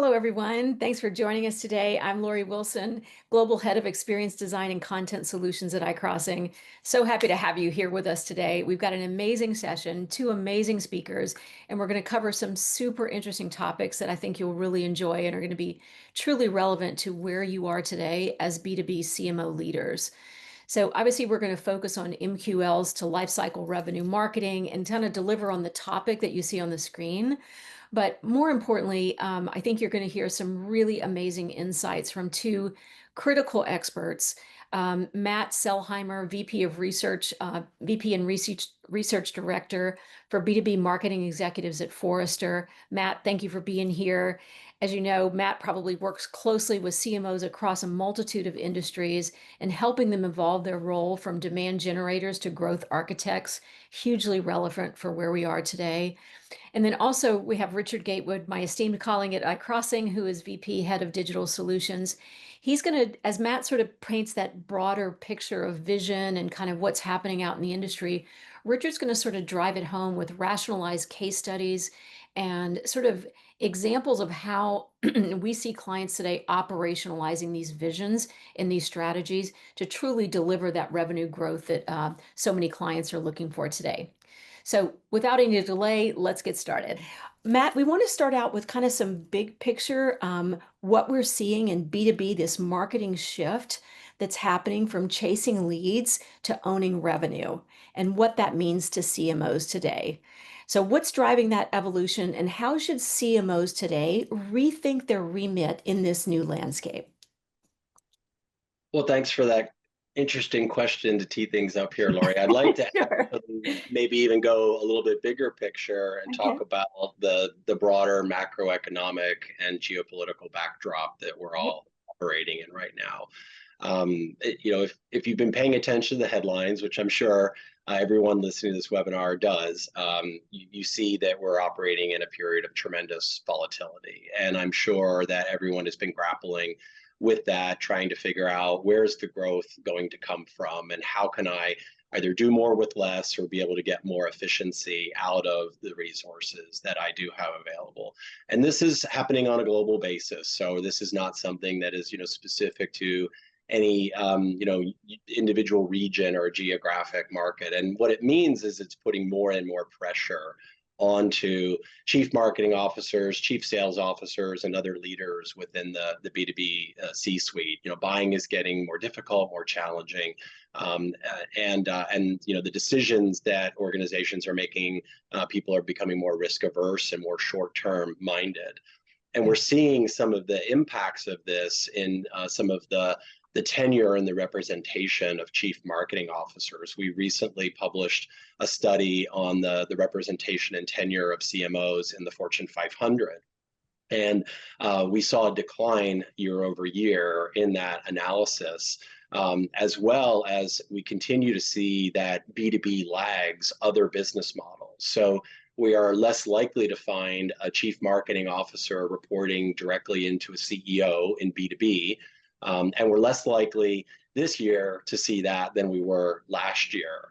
Hello, everyone. Thanks for joining us today. I'm Lori Wilson, Global Head of Experience Design and Content Solutions at iCrossing. So happy to have you here with us today. We've got an amazing session, two amazing speakers, and we're going to cover some super interesting topics that I think you'll really enjoy and are going to be truly relevant to where you are today as B2B CMO leaders. So obviously, we're going to focus on MQLs to lifecycle revenue marketing and kind of deliver on the topic that you see on the screen. But more importantly, I think you're going to hear some really amazing insights from two critical experts. Matt Selheimer, VP of Research, VP and Research Director for B2B Marketing Executives at Forrester. Matt, thank you for being here. As you know, Matt probably works closely with CMOs across a multitude of industries and helping them evolve their role from demand generators to growth architects, hugely relevant for where we are today. And then also we have Richard Gatewood, my esteemed colleague at iCrossing, who is VP Head of Digital Solutions. He's going to, as Matt sort of paints that broader picture of vision and kind of what's happening out in the industry, Richard's going to sort of drive it home with rationalized case studies and sort of examples of how we see clients today operationalizing these visions and these strategies to truly deliver that revenue growth that so many clients are looking for today. So without any delay, let's get started. Matt, we want to start out with kind of some big picture, what we're seeing in B2B, this marketing shift that's happening from chasing leads to owning revenue and what that means to CMOs today. So what's driving that evolution and how should CMOs today rethink their remit in this new landscape? Well, thanks for that interesting question to tee things up here, Lori. I'd like to Sure. actually maybe even go a little bit bigger picture and talk Okay. about the broader macroeconomic and geopolitical backdrop that we're Right. all operating in right now. If you've been paying attention to the headlines, which I'm sure everyone listening to this webinar does, you see that we're operating in a period of tremendous volatility. And I'm sure that everyone has been grappling with that, trying to figure out where's the growth going to come from and how can I either do more with less or be able to get more efficiency out of the resources that I do have available. And this is happening on a global basis. So this is not something that is, specific to any individual region or geographic market. And what it means is it's putting more and more pressure onto chief marketing officers, chief sales officers, and other leaders within the B2B C-suite. Buying is getting more difficult, more challenging, and the decisions that organizations are making, people are becoming more risk averse and more short-term minded. And we're seeing some of the impacts of this in some of the tenure and the representation of chief marketing officers. We recently published a study on the representation and tenure of CMOs in the Fortune 500. And we saw a decline year over year in that analysis, as well as we continue to see that B2B lags other business models. So we are less likely to find a chief marketing officer reporting directly into a CEO in B2B. And we're less likely this year to see that than we were last year,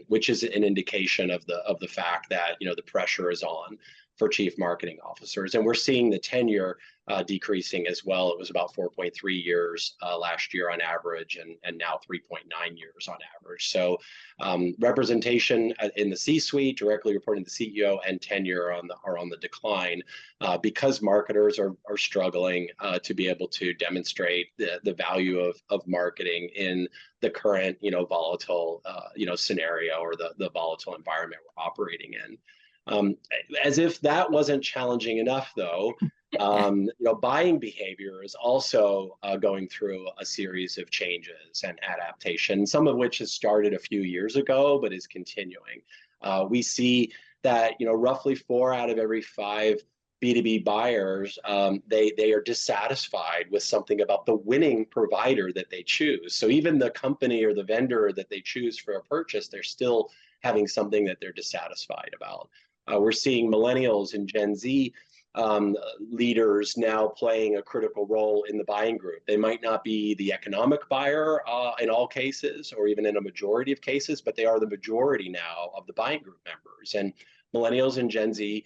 which is an indication of the fact that the pressure is on for chief marketing officers. And we're seeing the tenure decreasing as well. It was about 4.3 years last year on average, and now 3.9 years on average. So representation in the C-suite, directly reporting to the CEO, and tenure are on the decline because marketers are struggling to be able to demonstrate the value of marketing in the current volatile scenario or the volatile environment we're operating in. As if that wasn't challenging enough, though, buying behavior is also going through a series of changes and adaptation, some of which has started a few years ago, but is continuing. We see that roughly 4 out of every 5 B2B buyers, they are dissatisfied with something about the winning provider that they choose. So even the company or the vendor that they choose for a purchase, they're still having something that they're dissatisfied about. We're seeing millennials and Gen Z leaders now playing a critical role in the buying group. They might not be the economic buyer in all cases, or even in a majority of cases, but they are the majority now of the buying group members. And millennials and Gen Z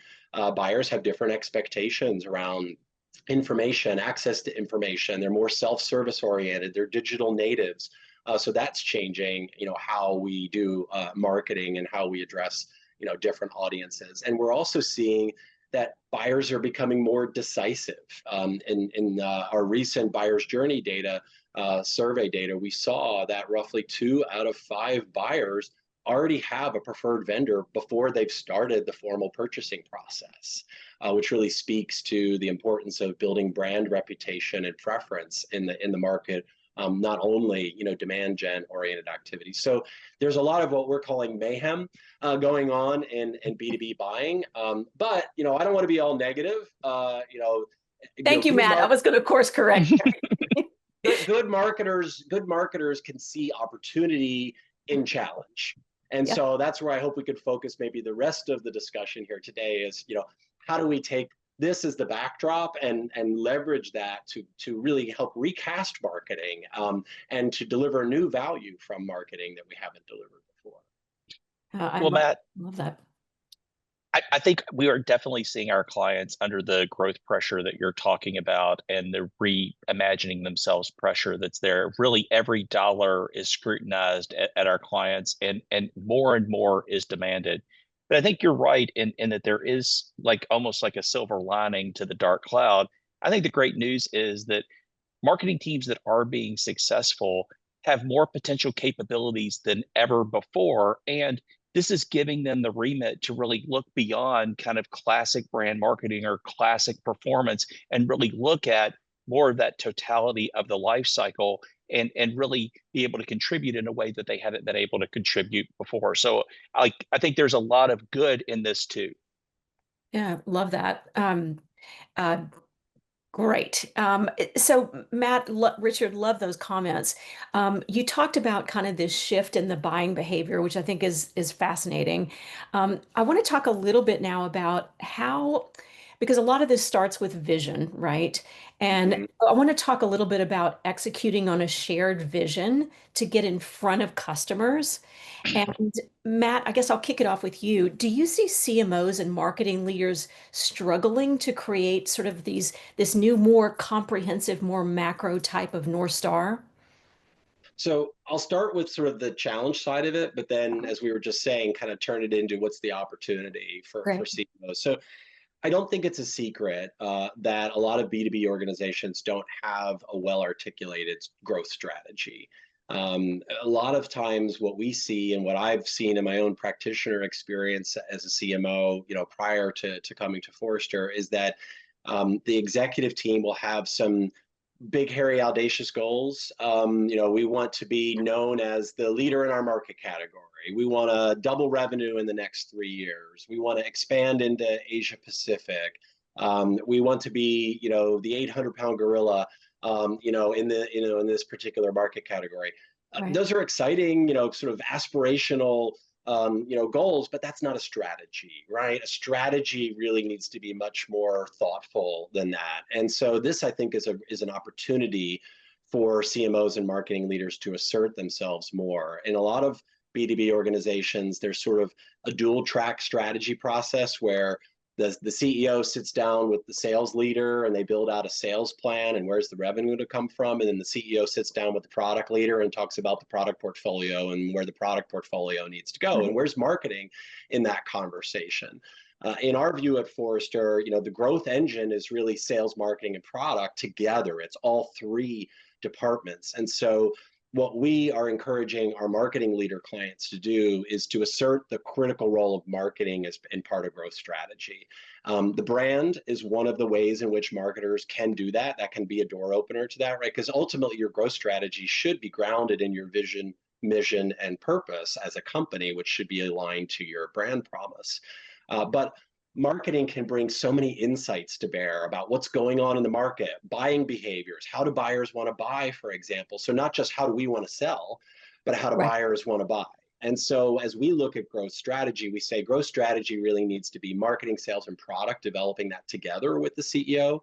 buyers have different expectations around information, access to information. They're more self-service oriented. They're digital natives. So that's changing, how we do marketing and how we address, different audiences. And we're also seeing that buyers are becoming more decisive. In our recent buyer's journey data, survey data, we saw that roughly 2 out of 5 buyers already have a preferred vendor before they've started the formal purchasing process, which really speaks to the importance of building brand reputation and preference in the market. Not only demand gen oriented activities. So there's a lot of what we're calling mayhem going on in B2B buying. But I don't want to be all negative. Thank you, Matt. I was going to course correct. Good marketers can see opportunity in challenge. And so that's where I hope we could focus maybe the rest of the discussion here today is, how do we take this as the backdrop and leverage that to really help recast marketing and to deliver new value from marketing that we haven't delivered before. Well, Matt, love that. I think we are definitely seeing our clients under the growth pressure that you're talking about and the reimagining themselves pressure that's there. Really, every dollar is scrutinized at our clients and more is demanded. But I think you're right in that there is almost like a silver lining to the dark cloud. I think the great news is that marketing teams that are being successful have more potential capabilities than ever before. And this is giving them the remit to really look beyond kind of classic brand marketing or classic performance and really look at more of that totality of the life cycle and really be able to contribute in a way that they haven't been able to contribute before. So I think there's a lot of good in this too. Yeah, love that. Great. So Matt, Richard, love those comments. You talked about kind of this shift in the buying behavior, which I think is fascinating. I want to talk a little bit now about how, because a lot of this starts with vision, right? And I want to talk a little bit about executing on a shared vision to get in front of customers. And Matt, I guess I'll kick it off with you. Do you see CMOs and marketing leaders struggling to create sort of this new, more comprehensive, more macro type of North Star? So I'll start with sort of the challenge side of it, but then, as we were just saying, kind of turn it into what's the opportunity for CMOs. So I don't think it's a secret that a lot of B2B organizations don't have a well-articulated growth strategy. A lot of times what we see and what I've seen in my own practitioner experience as a CMO, prior to coming to Forrester, is that the executive team will have some big, hairy, audacious goals. We want to be known as the leader in our market category. We want to double revenue in the next 3 years. We want to expand into Asia Pacific. We want to be, the 800-pound gorilla, in this particular market category. Those are exciting, sort of aspirational, goals, but that's not a strategy, right? A strategy really needs to be much more thoughtful than that. And so this, I think, is an opportunity for CMOs and marketing leaders to assert themselves more. In a lot of B2B organizations, there's sort of a dual track strategy process where the CEO sits down with the sales leader and they build out a sales plan and where's the revenue to come from. And then the CEO sits down with the product leader and talks about the product portfolio and where the product portfolio needs to go. And where's marketing in that conversation? In our view at Forrester, the growth engine is really sales, marketing, and product together. It's all 3 departments. And so what we are encouraging our marketing leader clients to do is to assert the critical role of marketing as in part of growth strategy. The brand is one of the ways in which marketers can do that. That can be a door opener to that, right? Because ultimately your growth strategy should be grounded in your vision, mission, and purpose as a company, which should be aligned to your brand promise. But marketing can bring so many insights to bear about what's going on in the market, buying behaviors, how do buyers want to buy, for example. So not just how do we want to sell, but how do buyers want to buy. And so as we look at growth strategy, we say growth strategy really needs to be marketing, sales, and product, developing that together with the CEO.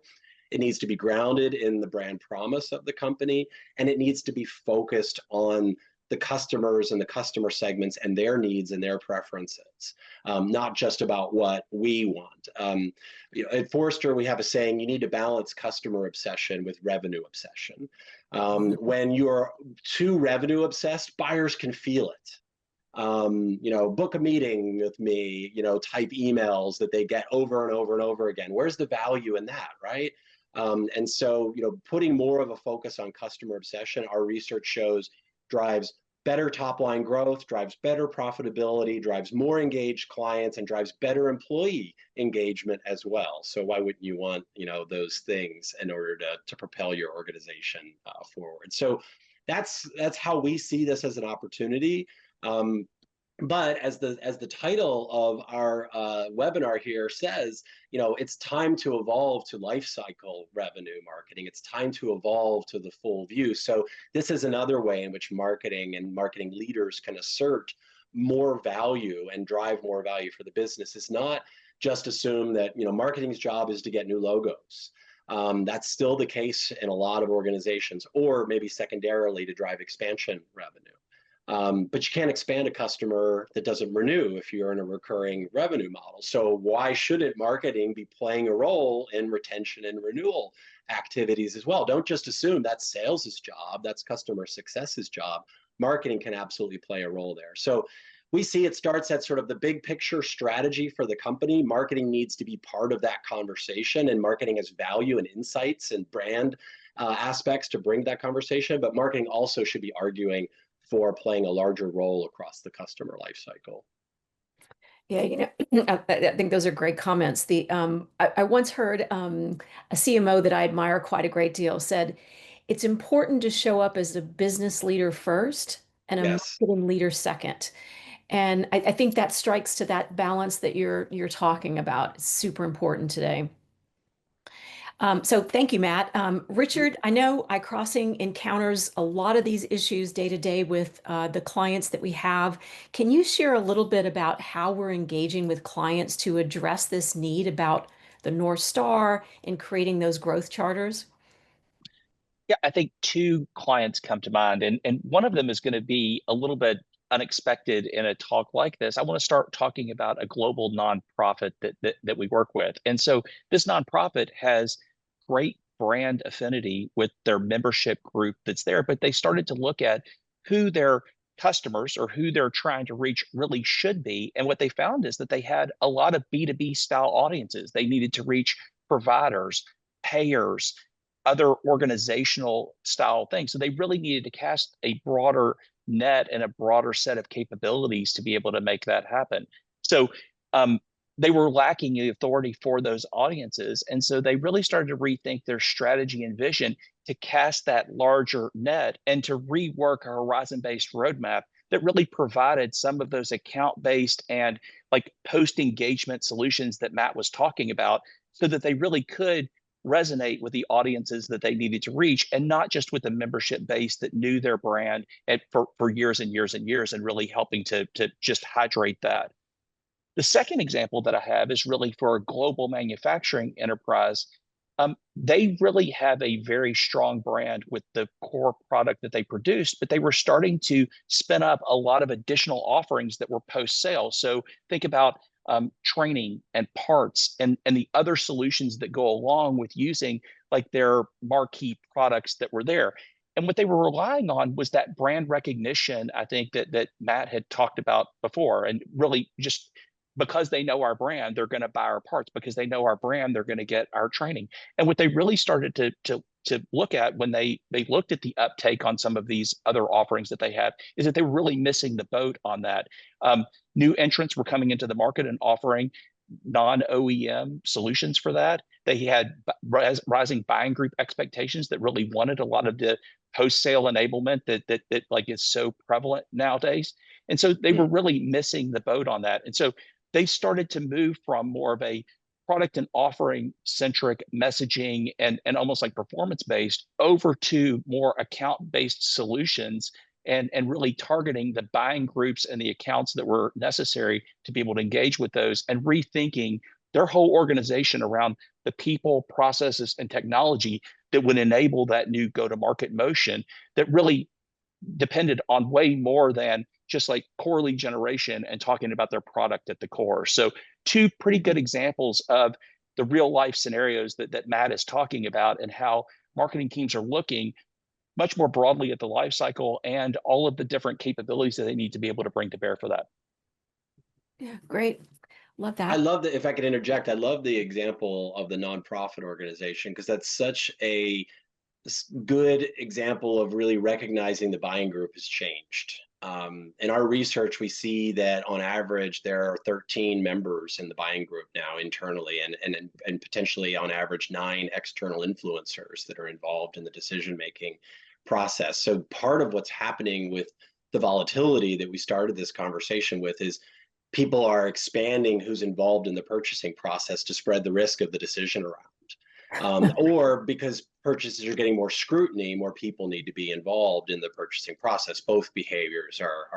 It needs to be grounded in the brand promise of the company, and it needs to be focused on the customers and the customer segments and their needs and their preferences, not just about what we want. At Forrester, we have a saying, you need to balance customer obsession with revenue obsession. When you're too revenue obsessed, buyers can feel it. Book a meeting with me, type emails that they get over and over and over again. Where's the value in that, right? And so, putting more of a focus on customer obsession, our research shows drives better top line growth, drives better profitability, drives more engaged clients, and drives better employee engagement as well. So why wouldn't you want, those things in order to propel your organization forward? So that's how we see this as an opportunity. But as the title of our webinar here says, it's time to evolve to lifecycle revenue marketing. It's time to evolve to the full view. So this is another way in which marketing and marketing leaders can assert more value and drive more value for the business. It's not just assume that marketing's job is to get new logos. That's still the case in a lot of organizations, or maybe secondarily to drive expansion revenue. But you can't expand a customer that doesn't renew if you're in a recurring revenue model. So why shouldn't marketing be playing a role in retention and renewal activities as well? Don't just assume that's sales' job, that's customer success's job. Marketing can absolutely play a role there. So we see it starts at sort of the big picture strategy for the company. Marketing needs to be part of that conversation, and marketing has value and insights and brand aspects to bring that conversation. But marketing also should be arguing for playing a larger role across the customer lifecycle. Yeah, I think those are great comments. I once heard a CMO that I admire quite a great deal said, it's important to show up as a business leader first and a Yes. marketing leader second. And I think that strikes to that balance that you're talking about. It's super important today. So thank you, Matt. Richard, I know iCrossing encounters a lot of these issues day to day with the clients that we have. Can you share a little bit about how we're engaging with clients to address this need about the North Star and creating those growth charters? Yeah, I think two clients come to mind, and one of them is going to be a little bit unexpected in a talk like this. I want to start talking about a global nonprofit that we work with. And so this nonprofit has great brand affinity with their membership group that's there, but they started to look at who their customers or who they're trying to reach really should be. And what they found is that they had a lot of B2B style audiences. They needed to reach providers, payers, other organizational style things. So they really needed to cast a broader net and a broader set of capabilities to be able to make that happen. So they were lacking the authority for those audiences. And so they really started to rethink their strategy and vision to cast that larger net and to rework a horizon-based roadmap that really provided some of those account-based and like post-engagement solutions that Matt was talking about, so that they really could resonate with the audiences that they needed to reach, and not just with the membership base that knew their brand and for years and years and years, and really helping to just hydrate that. The second example that I have is really for a global manufacturing enterprise. They really have a very strong brand with the core product that they produced, but they were starting to spin up a lot of additional offerings that were post-sale. So think about training and parts and the other solutions that go along with using like their marquee products that were there. And what they were relying on was that brand recognition, I think that Matt had talked about before, and really just because they know our brand, they're going to buy our parts. Because they know our brand, they're going to get our training. And what they really started to look at when they looked at the uptake on some of these other offerings that they have is that they were really missing the boat on that. New entrants were coming into the market and offering non-OEM solutions for that. They had rising buying group expectations that really wanted a lot of the post-sale enablement that like is so prevalent nowadays. And so they were really missing the boat on that. And so they started to move from more of a product and offering centric messaging and almost like performance based over to more account based solutions, and really targeting the buying groups and the accounts that were necessary to be able to engage with those, and rethinking their whole organization around the people, processes, and technology that would enable that new go-to-market motion that really depended on way more than just like core lead generation and talking about their product at the core. So two pretty good examples of the real life scenarios that Matt is talking about, and how marketing teams are looking much more broadly at the life cycle and all of the different capabilities that they need to be able to bring to bear for that. Yeah, great. Love I that. love that. If I could interject, I love the example of the nonprofit organization, because that's such a good example of really recognizing the buying group has changed. In our research, we see that on average, there are 13 members in the buying group now internally, and potentially on average 9 external influencers that are involved in the decision-making process. So part of what's happening with the volatility that we started this conversation with is people are expanding who's involved in the purchasing process to spread the risk of the decision around. Or because purchases are getting more scrutiny, more people need to be involved in the purchasing process. Both behaviors are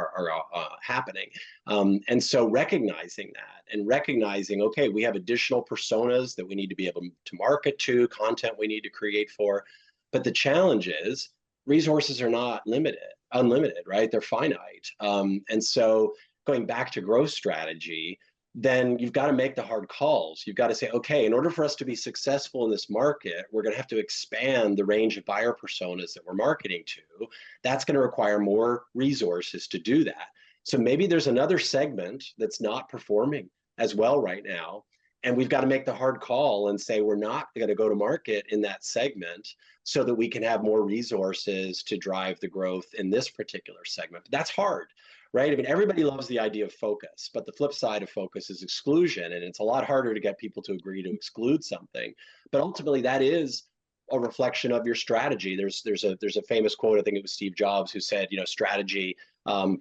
happening. And so recognizing that and recognizing, okay, we have additional personas that we need to be able to market to, content we need to create for. But the challenge is resources are not unlimited, right? They're finite. And so going back to growth strategy, then you've got to make the hard calls. You've got to say, okay, in order for us to be successful in this market, we're going to have to expand the range of buyer personas that we're marketing to. That's going to require more resources to do that. So maybe there's another segment that's not performing as well right now. And we've got to make the hard call and say, we're not going to go to market in that segment so that we can have more resources to drive the growth in this particular segment. But that's hard, right? I mean, everybody loves the idea of focus, but the flip side of focus is exclusion. And it's a lot harder to get people to agree to exclude something. But ultimately, that is a reflection of your strategy. There's a famous quote, I think it was Steve Jobs, who said, strategy,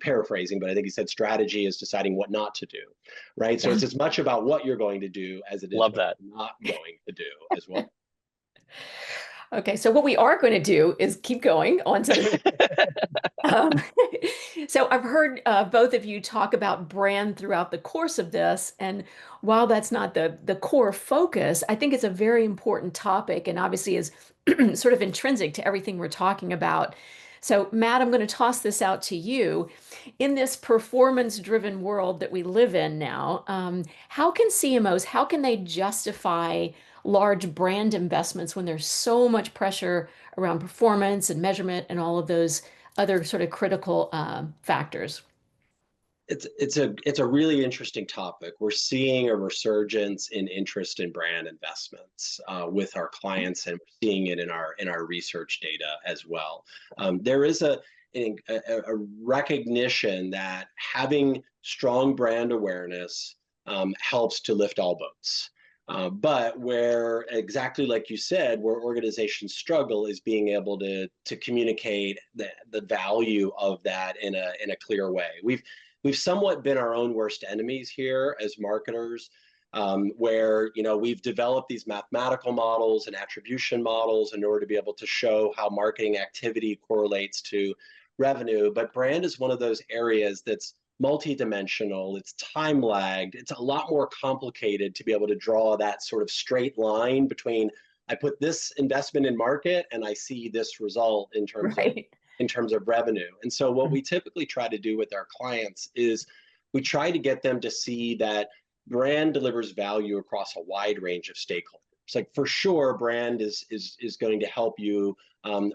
paraphrasing, but I think he said strategy is deciding what not to do, right? So it's as much about what you're going to do as it is Love what that. you're not going to do as well. Okay, so what we are going to do is keep going on to the so I've heard both of you talk about brand throughout the course of this, and while that's not the core focus, I think it's a very important topic, and obviously is sort of intrinsic to everything we're talking about. So Matt, I'm going to toss this out to you. In this performance-driven world that we live in now, how can CMOs, how can they justify large brand investments when there's so much pressure around performance and measurement and all of those other sort of critical factors? It's a really interesting topic. We're seeing a resurgence in interest in brand investments with our clients, and we're seeing it in our research data as well. There is a recognition that having strong brand awareness helps to lift all boats. But where, exactly like you said, where organizations struggle is being able to communicate the value of that in a clear way. We've somewhat been our own worst enemies here as marketers, where we've developed these mathematical models and attribution models in order to be able to show how marketing activity correlates to revenue. But brand is one of those areas that's multi-dimensional, it's time lagged, it's a lot more complicated to be able to draw that sort of straight line between I put this investment in market and I see this result in terms of revenue. And so what we typically try to do with our clients is we try to get them to see that brand delivers value across a wide range of stakeholders. Like, for sure, brand is going to help you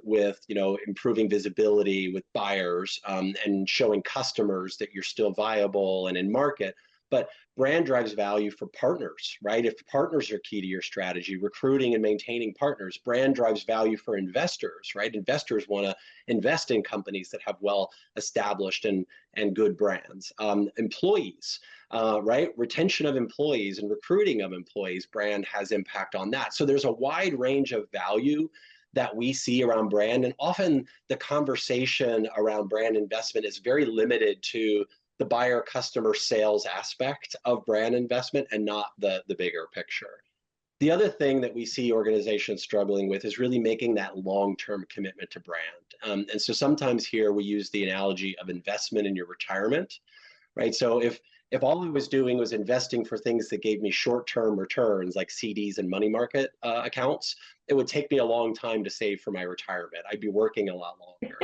with improving visibility with buyers and showing customers that you're still viable and in market. But brand drives value for partners, right? If partners are key to your strategy, recruiting and maintaining partners, brand drives value for investors, right? Investors want to invest in companies that have well-established and good brands. Employees, right? Retention of employees and recruiting of employees, brand has impact on that. So there's a wide range of value that we see around brand. And often the conversation around brand investment is very limited to the buyer customer sales aspect of brand investment and not the bigger picture. The other thing that we see organizations struggling with is really making that long-term commitment to brand. And so sometimes here we use the analogy of investment in your retirement, right? So if all I was doing was investing for things that gave me short-term returns like CDs and money market accounts, it would take me a long time to save for my retirement. I'd be working a lot longer.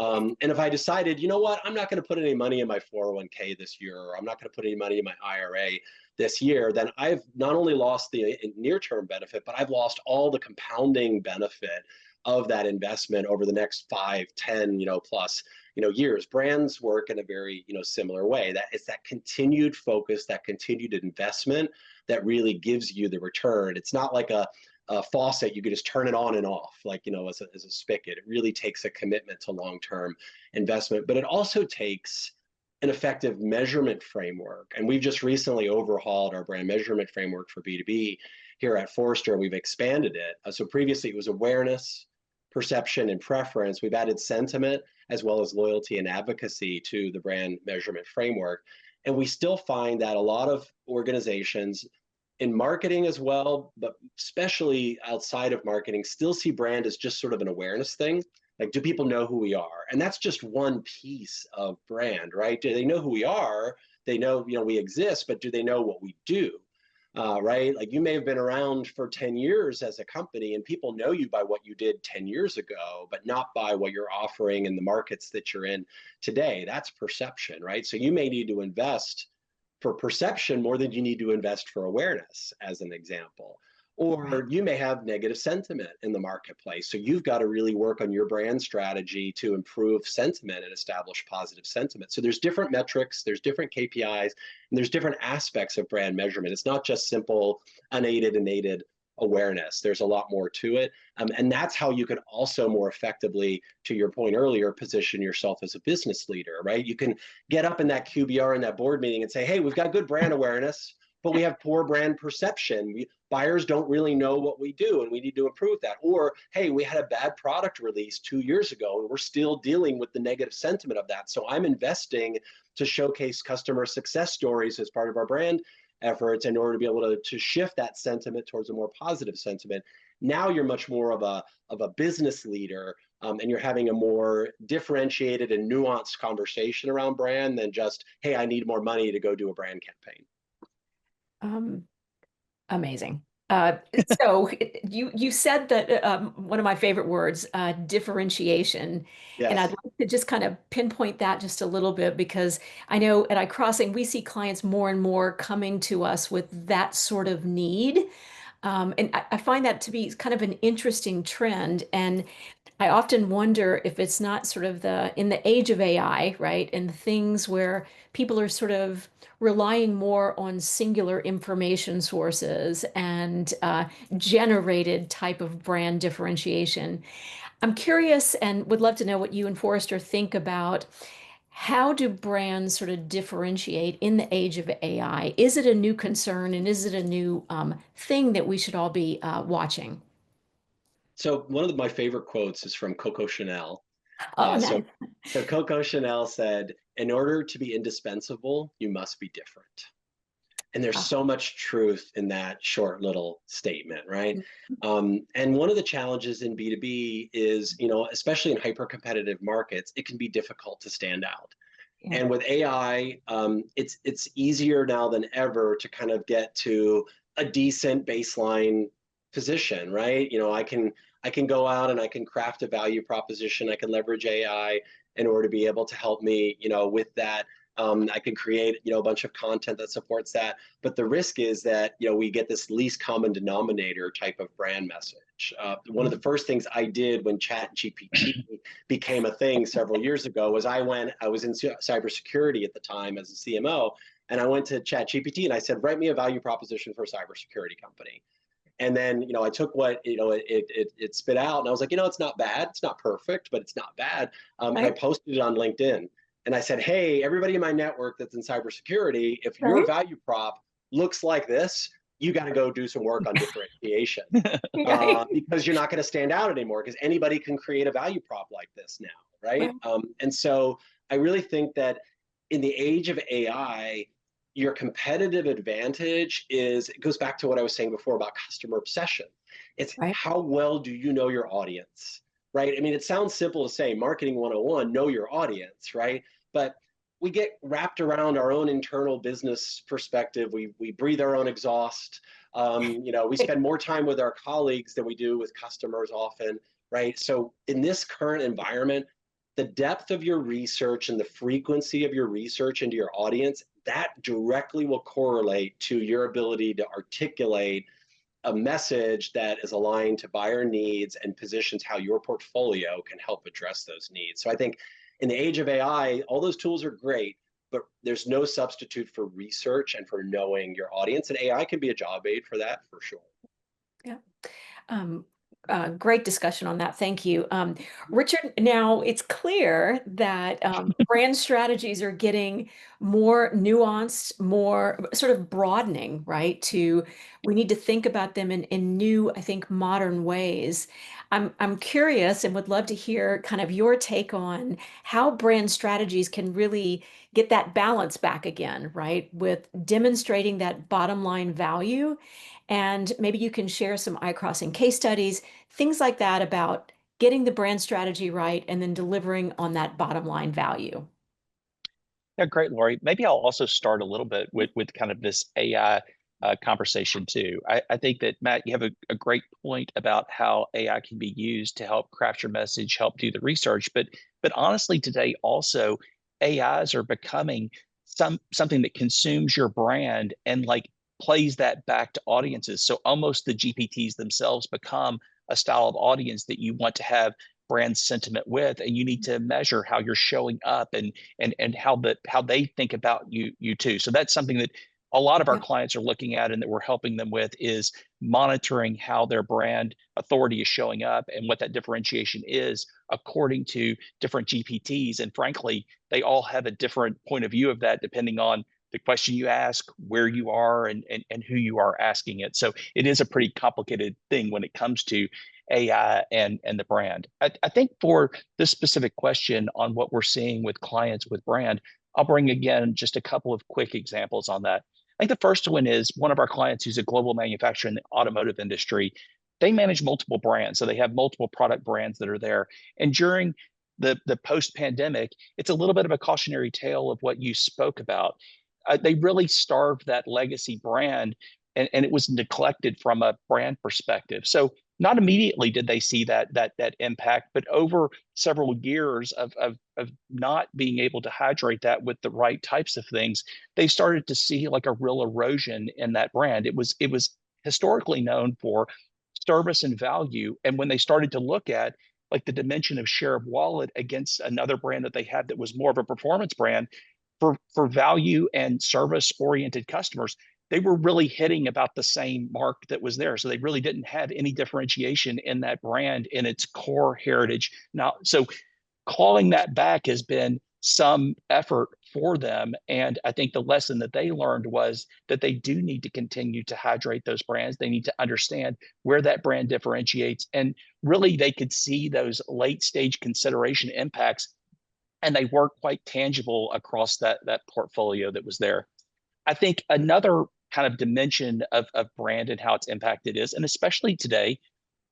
And if I decided, you know what, I'm not going to put any money in my 401k this year, or I'm not going to put any money in my IRA this year, then I've not only lost the near-term benefit, but I've lost all the compounding benefit of that investment over the next 5, 10, plus, years. Brands work in a very, similar way. That it's that continued focus, that continued investment that really gives you the return. It's not like a faucet you could just turn it on and off, like, as a spigot. It really takes a commitment to long-term investment, but it also takes an effective measurement framework. And we've just recently overhauled our brand measurement framework for B2B here at Forrester. We've expanded it. So previously it was awareness, perception, and preference. We've added sentiment as well as loyalty and advocacy to the brand measurement framework. And we still find that a lot of organizations in marketing as well, but especially outside of marketing, still see brand as just sort of an awareness thing. Like, do people know who we are? And that's just one piece of brand, right? Do they know who we are? They know, we exist, but do they know what we do? Right? Like, you may have been around for 10 years as a company and people know you by what you did 10 years ago, but not by what you're offering in the markets that you're in today. That's perception, right? So you may need to invest for perception more than you need to invest for awareness, as an example. Or you may have negative sentiment in the marketplace. So you've got to really work on your brand strategy to improve sentiment and establish positive sentiment. So there's different metrics, there's different KPIs, and there's different aspects of brand measurement. It's not just simple unaided and aided awareness. There's a lot more to it. And that's how you can also more effectively, to your point earlier, position yourself as a business leader, right? You can get up in that QBR in that board meeting and say, hey, we've got good brand awareness, but we have poor brand perception. Buyers don't really know what we do, and we need to improve that. Or, hey, we had a bad product release 2 years ago, and we're still dealing with the negative sentiment of that. So I'm investing to showcase customer success stories as part of our brand efforts in order to be able to shift that sentiment towards a more positive sentiment. Now you're much more of a business leader, and you're having a more differentiated and nuanced conversation around brand than just, hey, I need more money to go do a brand campaign. Amazing. So you said that one of my favorite words, differentiation, and I'd Yes. like to just kind of pinpoint that just a little bit, because I know at iCrossing we see clients more and more coming to us with that sort of need. And I find that to be kind of an interesting trend. And I often wonder if it's not sort of in the age of AI, right? And things where people are sort of relying more on singular information sources and generated type of brand differentiation. I'm curious and would love to know what you and Forrester think about. How do brands sort of differentiate in the age of AI? Is it a new concern, and is it a new thing that we should all be watching? So one of my favorite quotes is from Coco Chanel. Oh, So, nice. so Coco Chanel said, in order to be indispensable, you must be different. And there's Ah, so much truth in that short little statement, right? And one of the challenges in B2B is, especially in hyper-competitive markets, it can be difficult to stand out. yeah. And with AI, it's easier now than ever to kind of get to a decent baseline position, right? I can go out and I can craft a value proposition. I can leverage AI in order to be able to help me, with that. I can create, a bunch of content that supports that. But the risk is that, we get this least common denominator type of brand message. One of the first things I did when ChatGPT became a thing several years ago was I was in cybersecurity at the time as a CMO, and I went to ChatGPT and I said, write me a value proposition for a cybersecurity company. And then, I took what, it spit out, and I was like, it's not bad. It's not perfect, but it's not bad. And I Right, posted it on LinkedIn. And I said, hey, everybody in my network that's in cybersecurity, if your right. value prop looks like this, you got to go do some work on differentiation, Right, because you're not going to stand out anymore, because anybody can create a value prop like this now, right? right. And so I really think that in the age of AI, your competitive advantage it goes back to what I was saying before about customer obsession. It's Right. how well do you know your audience, right? I mean, it sounds simple to say marketing 101, know your audience, right? But we get wrapped around our own internal business perspective. We breathe our own exhaust. We spend more time with our colleagues than we do with customers often, right? So in this current environment, the depth of your research and the frequency of your research into your audience, that directly will correlate to your ability to articulate a message that is aligned to buyer needs and positions how your portfolio can help address those needs. So I think in the age of AI, all those tools are great, but there's no substitute for research and for knowing your audience. And AI can be a job aid for that, for sure. Yeah. Um, great discussion on that. Thank you. Richard, now it's clear that brand strategies are getting more nuanced, more sort of broadening, right? We need to think about them in new, I think, modern ways. I'm curious and would love to hear kind of your take on how brand strategies can really get that balance back again, right? With demonstrating that bottom line value. And maybe you can share some iCrossing case studies, things like that about getting the brand strategy right and then delivering on that bottom line value. Yeah, great, Lori. Maybe I'll also start a little bit with kind of this AI conversation too. I think that, Matt, you have a great point about how AI can be used to help craft your message, help do the research. But honestly, today also AIs are becoming something that consumes your brand and like plays that back to audiences. So almost the GPTs themselves become a style of audience that you want to have brand sentiment with, and you need to measure how you're showing up and how they think about you too. So that's something that a lot of our Yep. clients are looking at and that we're helping them with is monitoring how their brand authority is showing up and what that differentiation is according to different GPTs. And frankly, they all have a different point of view of that depending on the question you ask, where you are, and who you are asking it. So it is a pretty complicated thing when it comes to AI and the brand. I think for this specific question on what we're seeing with clients with brand, I'll bring again just a couple of quick examples on that. I think the first one is one of our clients who's a global manufacturer in the automotive industry. They manage multiple brands, so they have multiple product brands that are there. And during the post-pandemic, it's a little bit of a cautionary tale of what you spoke about. They really starved that legacy brand, and it was neglected from a brand perspective. So not immediately did they see that impact, but over several years of not being able to hydrate that with the right types of things, they started to see like a real erosion in that brand. It was historically known for service and value, and when they started to look at like the dimension of share of wallet against another brand that they had that was more of a performance brand for value and service oriented customers, they were really hitting about the same mark that was there. So they really didn't have any differentiation in that brand in its core heritage. Now, so calling that back has been some effort for them. And I think the lesson that they learned was that they do need to continue to hydrate those brands. They need to understand where that brand differentiates. And really, they could see those late stage consideration impacts, and they were quite tangible across that portfolio that was there. I think another kind of dimension of brand and how it's impacted is, and especially today,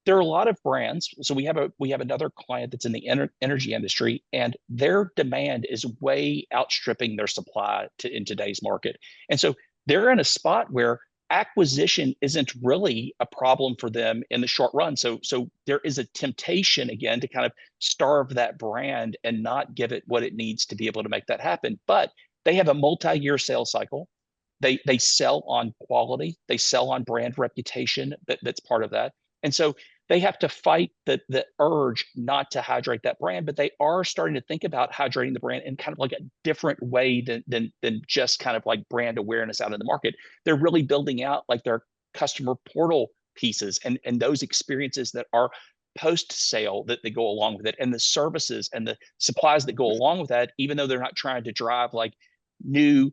there are a lot of brands. So we have another client that's in the energy industry, and their demand is way outstripping their supply in today's market. And so they're in a spot where acquisition isn't really a problem for them in the short run. So there is a temptation again to kind of starve that brand and not give it what it needs to be able to make that happen. But they have a multi-year sales cycle. They sell on quality. They sell on brand reputation. That's part of that. And so they have to fight the urge not to hydrate that brand, but they are starting to think about hydrating the brand in kind of like a different way than just kind of like brand awareness out in the market. They're really building out like their customer portal pieces and those experiences that are post-sale that they go along with it, and the services and the supplies that go along with that, even though they're not trying to drive like new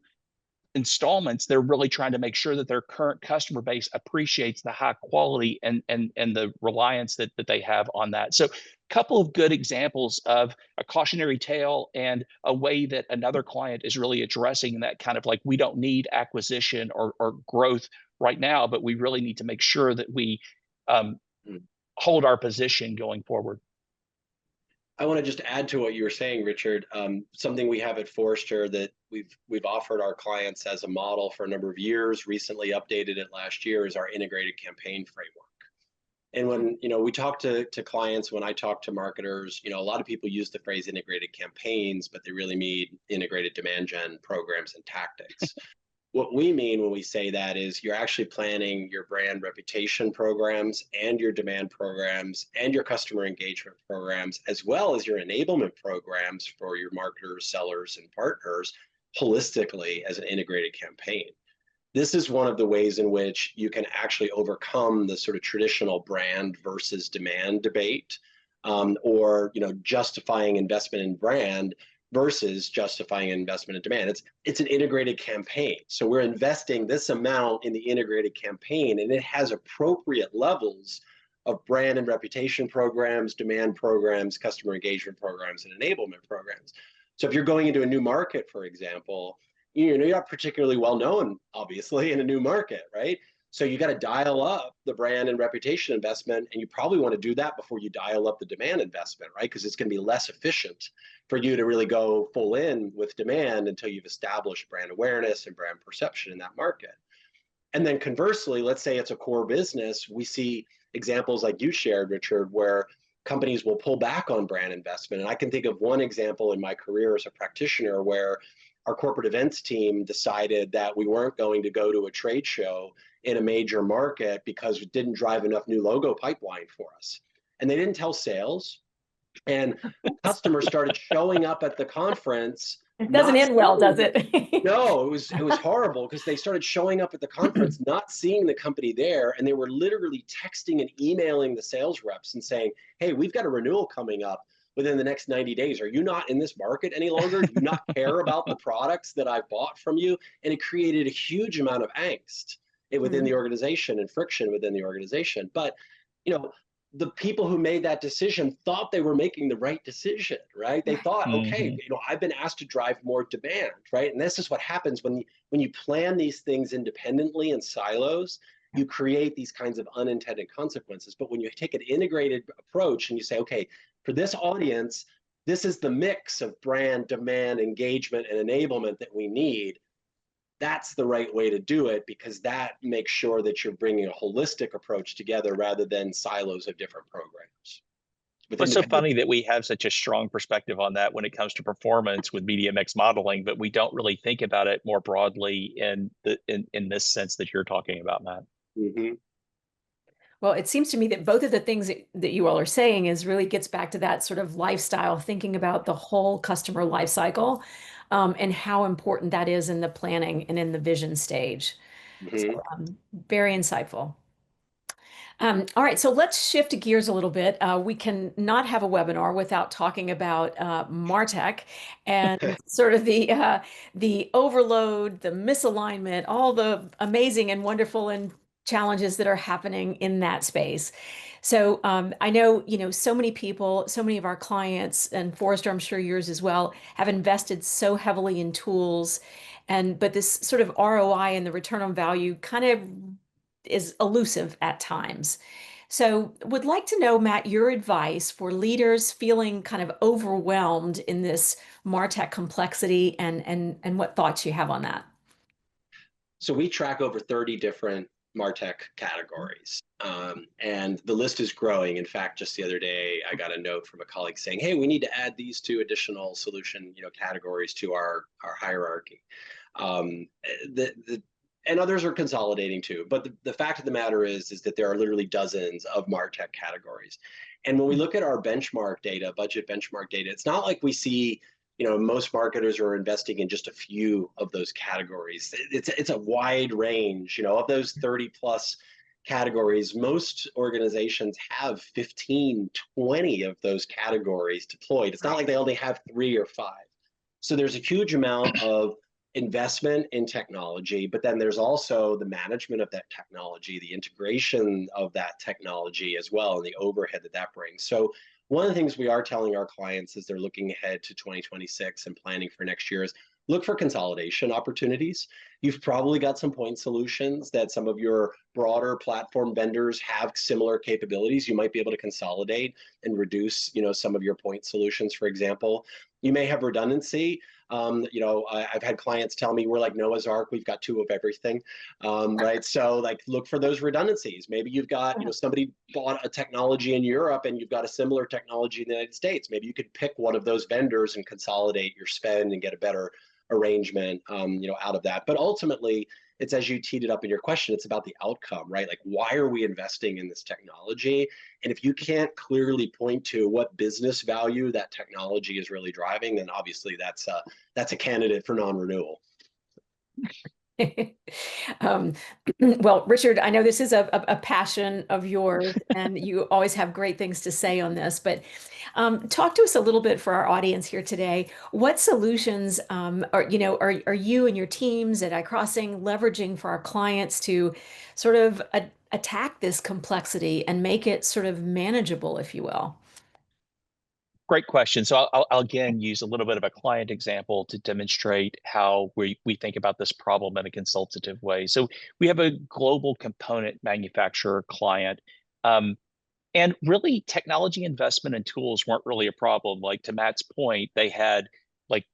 installments, they're really trying to make sure that their current customer base appreciates the high quality and the reliance that they have on that. So a couple of good examples of a cautionary tale and a way that another client is really addressing that kind of like, we don't need acquisition or growth right now, but we really need to make sure that we hold our position going forward. I want to just add to what you were saying, Richard. Something we have at Forrester that we've offered our clients as a model for a number of years, recently updated it last year, is our integrated campaign framework. And when, we talk to clients, when I talk to marketers, a lot of people use the phrase integrated campaigns, but they really mean integrated demand gen programs and tactics. What we mean when we say that is you're actually planning your brand reputation programs and your demand programs and your customer engagement programs, as well as your enablement programs for your marketers, sellers, and partners holistically as an integrated campaign. This is one of the ways in which you can actually overcome the sort of traditional brand versus demand debate, or justifying investment in brand versus justifying investment in demand. It's an integrated campaign. So we're investing this amount in the integrated campaign, and it has appropriate levels of brand and reputation programs, demand programs, customer engagement programs, and enablement programs. So if you're going into a new market, for example, you're not particularly well known, obviously, in a new market, right? So you got to dial up the brand and reputation investment, and you probably want to do that before you dial up the demand investment, right? Because it's going to be less efficient for you to really go full in with demand until you've established brand awareness and brand perception in that market. And then conversely, let's say it's a core business. We see examples like you shared, Richard, where companies will pull back on brand investment. And I can think of one example in my career as a practitioner where our corporate events team decided that we weren't going to go to a trade show in a major market because it didn't drive enough new logo pipeline for us. And they didn't tell sales. And customers started showing up at the conference. It doesn't end well, does it? No, it was horrible because they started showing up at the conference, not seeing the company there, and they were literally texting and emailing the sales reps and saying, "Hey, we've got a renewal coming up within the next 90 days. Are you not in this market any longer? Do you not care about the products that I've bought from you?" And it created a huge amount of angst within the organization and friction within the organization. But the people who made that decision thought they were making the right decision, right? They thought, okay, I've been asked to drive more demand, right? And this is what happens when you plan these things independently in silos. You create these kinds of unintended consequences. But when you take an integrated approach and you say, okay, for this audience, this is the mix of brand, demand, engagement, and enablement that we need, that's the right way to do it, because that makes sure that you're bringing a holistic approach together rather than silos of different programs. It's so funny that we have such a strong perspective on that when it comes to performance with media mix modeling, but we don't really think about it more broadly in this sense that you're talking about, Matt. Mm-hmm. Well, it seems to me that both of the things that you all are saying is really gets back to that sort of lifestyle, thinking about the whole customer life cycle, and how important that is in the planning and in the vision stage. Mm-hmm. So, very insightful. All right, so let's shift gears a little bit. We can not have a webinar without talking about MarTech and sort of the overload, the misalignment, all the amazing and wonderful and challenges that are happening in that space. So I know, so many people, so many of our clients, and Forrester, I'm sure yours as well, have invested so heavily in tools, but this sort of ROI and the return on value kind of is elusive at times. So would like to know, Matt, your advice for leaders feeling kind of overwhelmed in this MarTech complexity and what thoughts you have on that. So we track over 30 different MarTech categories, and the list is growing. In fact, just the other day, I got a note from a colleague saying, "Hey, we need to add these 2 additional solution, categories to our hierarchy." And others are consolidating too. But the fact of the matter is that there are literally dozens of MarTech categories. And when we look at our benchmark data, budget benchmark data, it's not like we see, most marketers are investing in just a few of those categories. It's a wide range, of those 30 plus categories. Most organizations have 15, 20 of those categories deployed. It's not like they only have 3 or 5. So there's a huge amount of investment in technology, but then there's also the management of that technology, the integration of that technology as well, and the overhead that brings. So one of the things we are telling our clients as they're looking ahead to 2026 and planning for next year is look for consolidation opportunities. you've probably got some point solutions that some of your broader platform vendors have similar capabilities. You might be able to consolidate and reduce, some of your point solutions, for example. You may have redundancy. I've had clients tell me we're like Noah's Ark. We've got two of everything, right? So like look for those redundancies. Maybe you've got, somebody bought a technology in Europe and you've got a similar technology in the United States. Maybe you could pick one of those vendors and consolidate your spend and get a better arrangement, out of that. But ultimately, it's, as you teed it up in your question, it's about the outcome, right? Like, why are we investing in this technology? And if you can't clearly point to what business value that technology is really driving, then obviously that's a candidate for non-renewal. Well, Richard, I know this is a passion of yours, and you always have great things to say on this, but talk to us a little bit for our audience here today. What solutions are you and your teams at iCrossing leveraging for our clients to sort of attack this complexity and make it sort of manageable, if you will? Great question. So I'll again use a little bit of a client example to demonstrate how we think about this problem in a consultative way. So we have a global component manufacturer client. And really, technology investment and tools weren't really a problem. Like to Matt's point, they had like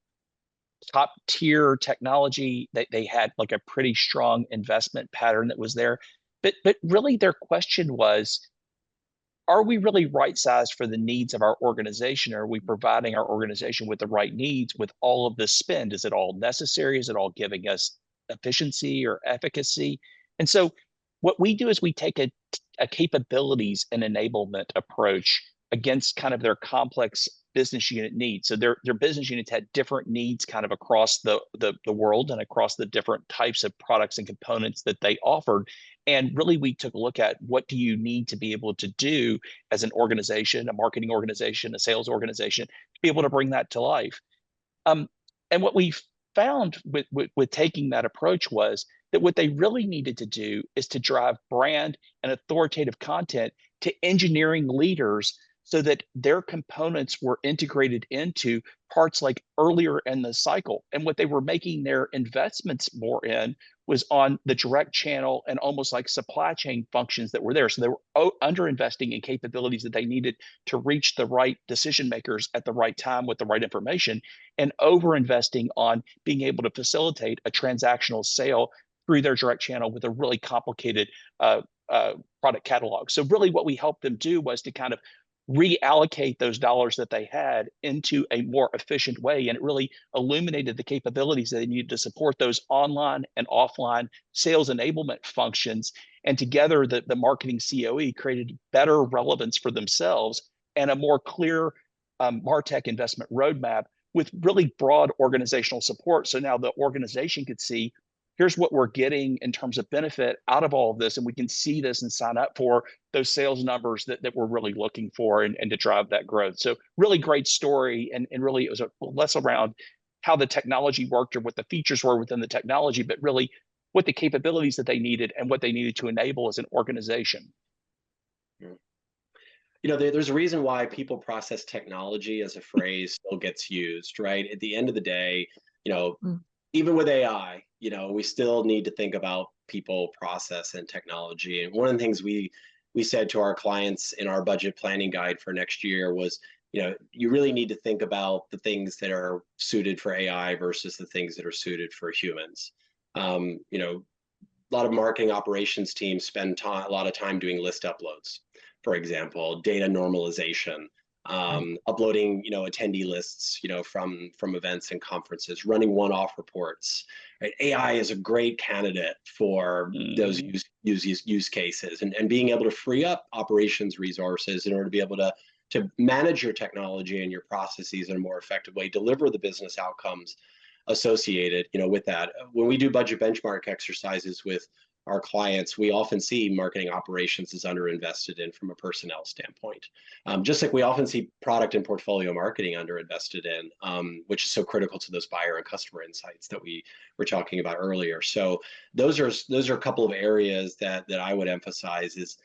top tier technology. They had like a pretty strong investment pattern that was there. But really, their question was, are we really right sized for the needs of our organization? Are we providing our organization with the right needs with all of this spend? Is it all necessary? Is it all giving us efficiency or efficacy? And so what we do is we take a capabilities and enablement approach against kind of their complex business unit needs. So their business units had different needs kind of across the world and across the different types of products and components that they offered. And really, we took a look at what do you need to be able to do as an organization, a marketing organization, a sales organization, to be able to bring that to life. And what we found with taking that approach was that what they really needed to do is to drive brand and authoritative content to engineering leaders so that their components were integrated into parts like earlier in the cycle. And what they were making their investments more in was on the direct channel and almost like supply chain functions that were there. So they were underinvesting in capabilities that they needed to reach the right decision makers at the right time with the right information, and overinvesting on being able to facilitate a transactional sale through their direct channel with a really complicated product catalog. So really what we helped them do was to kind of reallocate those dollars that they had into a more efficient way. And it really illuminated the capabilities that they needed to support those online and offline sales enablement functions. And together, the marketing COE created better relevance for themselves and a more clear MarTech investment roadmap with really broad organizational support. So now the organization could see, here's what we're getting in terms of benefit out of all of this, and we can see this and sign up for those sales numbers that we're really looking for and to drive that growth. So really great story, and really it was less around how the technology worked or what the features were within the technology, but really what the capabilities that they needed and what they needed to enable as an organization. There's a reason why people process technology as a phrase still gets used, right? At the end of the day, even with AI, we still need to think about people, process, and technology. And one of the things we said to our clients in our budget planning guide for next year was, you really need to think about the things that are suited for AI versus the things that are suited for humans. A lot of marketing operations teams spend a lot of time doing list uploads, for example, data normalization, uploading, attendee lists, from events and conferences, running one-off reports. Right? AI is a great candidate for those use cases, and being able to free up operations resources in order to be able to manage your technology and your processes in a more effective way, deliver the business outcomes associated, with that. When we do budget benchmark exercises with our clients, we often see marketing operations is underinvested in from a personnel standpoint. Just like we often see product and portfolio marketing underinvested in, which is so critical to those buyer and customer insights that we were talking about earlier. So those are a couple of areas that I would emphasize is,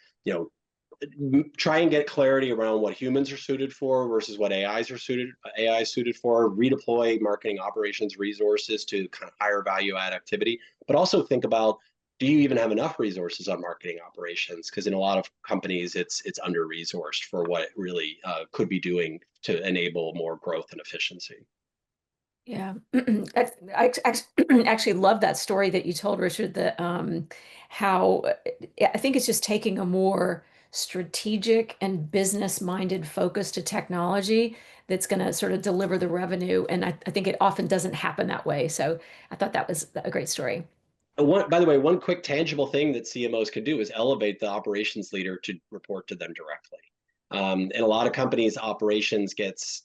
try and get clarity around what humans are suited for versus what AI is suited for, redeploy marketing operations resources to kind of higher value add activity, but also think about, do you even have enough resources on marketing operations? Because in a lot of companies, it's under-resourced for what it really could be doing to enable more growth and efficiency. Yeah, I actually love that story that you told, Richard, that how I think it's just taking a more strategic and business-minded focus to technology that's going to sort of deliver the revenue. And I think it often doesn't happen that way. So I thought that was a great story. By the way, one quick tangible thing that CMOs can do is elevate the operations leader to report to them directly. In a lot of companies, operations gets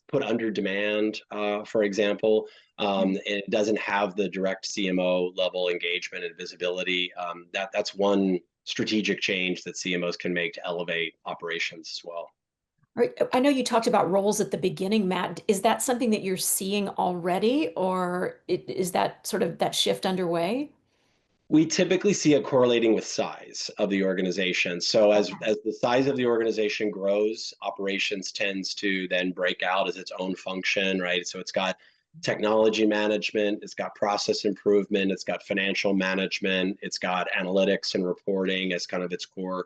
put under demand, for example, and it doesn't have the direct CMO level engagement and visibility. That's one strategic change that CMOs can make to elevate operations as well. Right. I know you talked about roles at the beginning, Matt. Is that something that you're seeing already, or is that sort of that shift underway? We typically see it correlating with size of the organization. So as the size of the organization grows, operations tends to then break out as its own function, right? So it's got technology management, it's got process improvement, it's got financial management, it's got analytics and reporting as kind of its core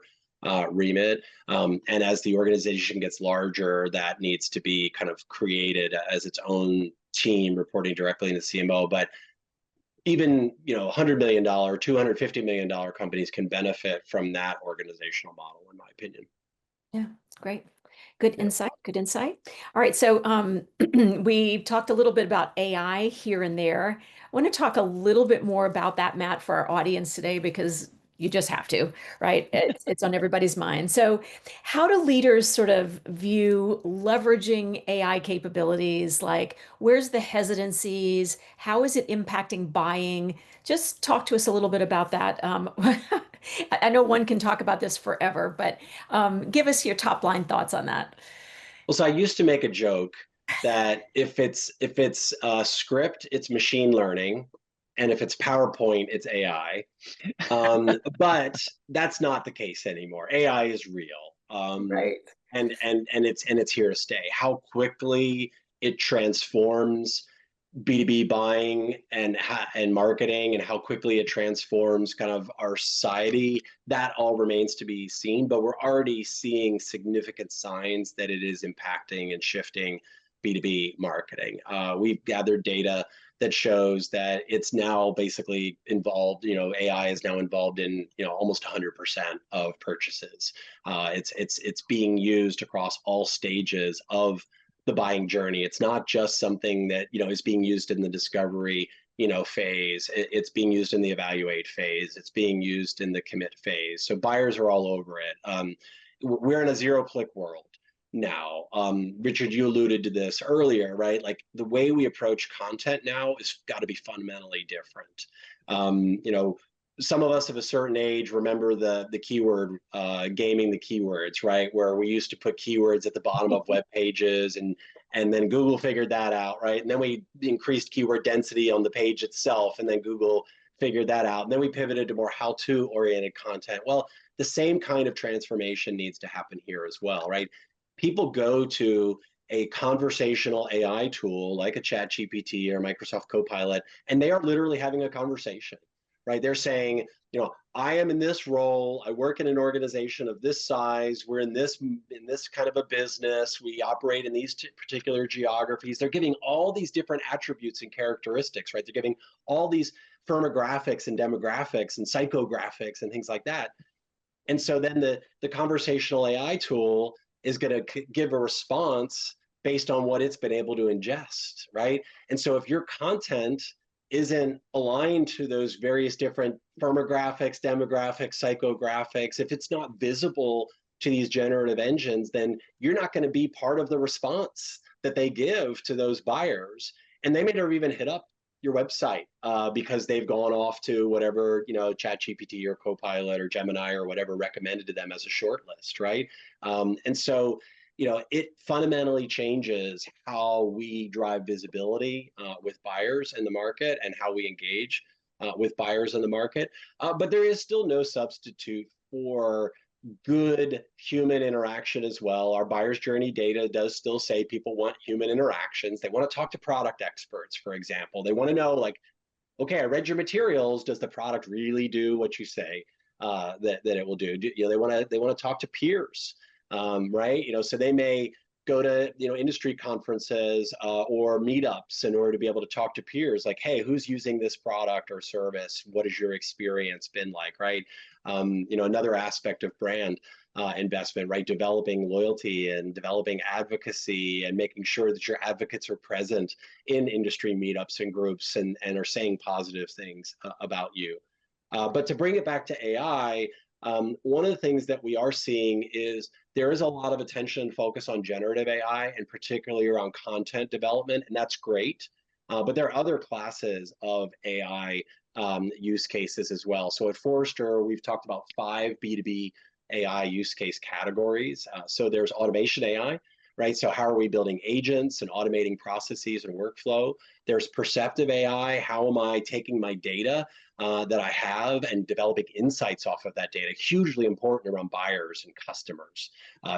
remit. And as the organization gets larger, that needs to be kind of created as its own team reporting directly into CMO. But even $100 million, $250 million companies can benefit from that organizational model, in my opinion. Yeah, great. Good insight. Good insight. All right. So we talked a little bit about AI here and there. I want to talk a little bit more about that, Matt, for our audience today, because you just have to, right? It's on everybody's mind. So how do leaders sort of view leveraging AI capabilities? Like, where's the hesitancies? How is it impacting buying? Just talk to us a little bit about that. I know one can talk about this forever, but give us your top line thoughts on that. Well, so I used to make a joke that if it's a script, it's machine learning, and if it's PowerPoint, it's AI. But that's not the case anymore. AI is real, Right. and it's here to stay. How quickly it transforms B2B buying and marketing, and how quickly it transforms kind of our society, that all remains to be seen. But we're already seeing significant signs that it is impacting and shifting B2B marketing. We've gathered data that shows that it's now basically involved, AI is now involved in, almost 100% of purchases. It's being used across all stages of the buying journey. It's not just something that, is being used in the discovery, phase. It's being used in the evaluate phase. It's being used in the commit phase. So buyers are all over it. We're in a zero-click world now. Richard, you alluded to this earlier, right? Like the way we approach content now is got to be fundamentally different. Some of us of a certain age remember the keyword gaming the keywords, right? Where we used to put keywords at the bottom of web pages, and then Google figured that out, right? And then we increased keyword density on the page itself, and then Google figured that out. And then we pivoted to more how-to oriented content. Well, the same kind of transformation needs to happen here as well, right? People go to a conversational AI tool like a ChatGPT or Microsoft Copilot, and they are literally having a conversation, right? They're saying, I am in this role. I work in an organization of this size. We're in this kind of a business. We operate in these particular geographies. They're giving all these different attributes and characteristics, right? They're giving all these firmographics and demographics and psychographics and things like that. And so then the conversational AI tool is going to give a response based on what it's been able to ingest, right? And so if your content isn't aligned to those various different firmographics, demographics, psychographics, if it's not visible to these generative engines, then you're not going to be part of the response that they give to those buyers. And they may never even hit up your website because they've gone off to whatever, ChatGPT or Copilot or Gemini or whatever recommended to them as a short list, right? And so it fundamentally changes how we drive visibility with buyers in the market and how we engage with buyers in the market. But there is still no substitute for good human interaction as well. Our buyer's journey data does still say people want human interactions. They want to talk to product experts, for example. They want to know, like, okay, I read your materials. Does the product really do what you say that it will do? They want to talk to peers, right? So they may go to industry conferences or meetups in order to be able to talk to peers, like, hey, who's using this product or service? What has your experience been like, right? Another aspect of brand investment, right? Developing loyalty and developing advocacy and making sure that your advocates are present in industry meetups and groups and are saying positive things about you. But to bring it back to AI, one of the things that we are seeing is there is a lot of attention and focus on generative AI, and particularly around content development, and that's great. But there are other classes of AI use cases as well. So at Forrester, we've talked about 5 B2B AI use case categories. So there's automation AI, right? So how are we building agents and automating processes and workflow? There's perceptive AI. How am I taking my data that I have and developing insights off of that data? Hugely important around buyers and customers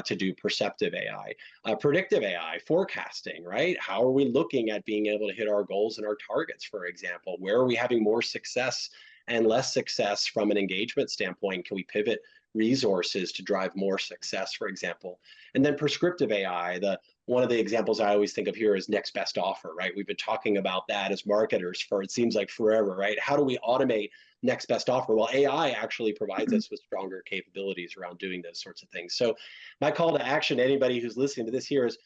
to do perceptive AI. Predictive AI, forecasting, right? How are we looking at being able to hit our goals and our targets, for example? Where are we having more success and less success from an engagement standpoint? Can we pivot resources to drive more success, for example? And then prescriptive AI, one of the examples I always think of here is next best offer, right? We've been talking about that as marketers for, it seems like, forever, right? How do we automate next best offer? Well, AI actually provides us with stronger capabilities around doing those sorts of things. So my call to action to anybody who's listening to this here is,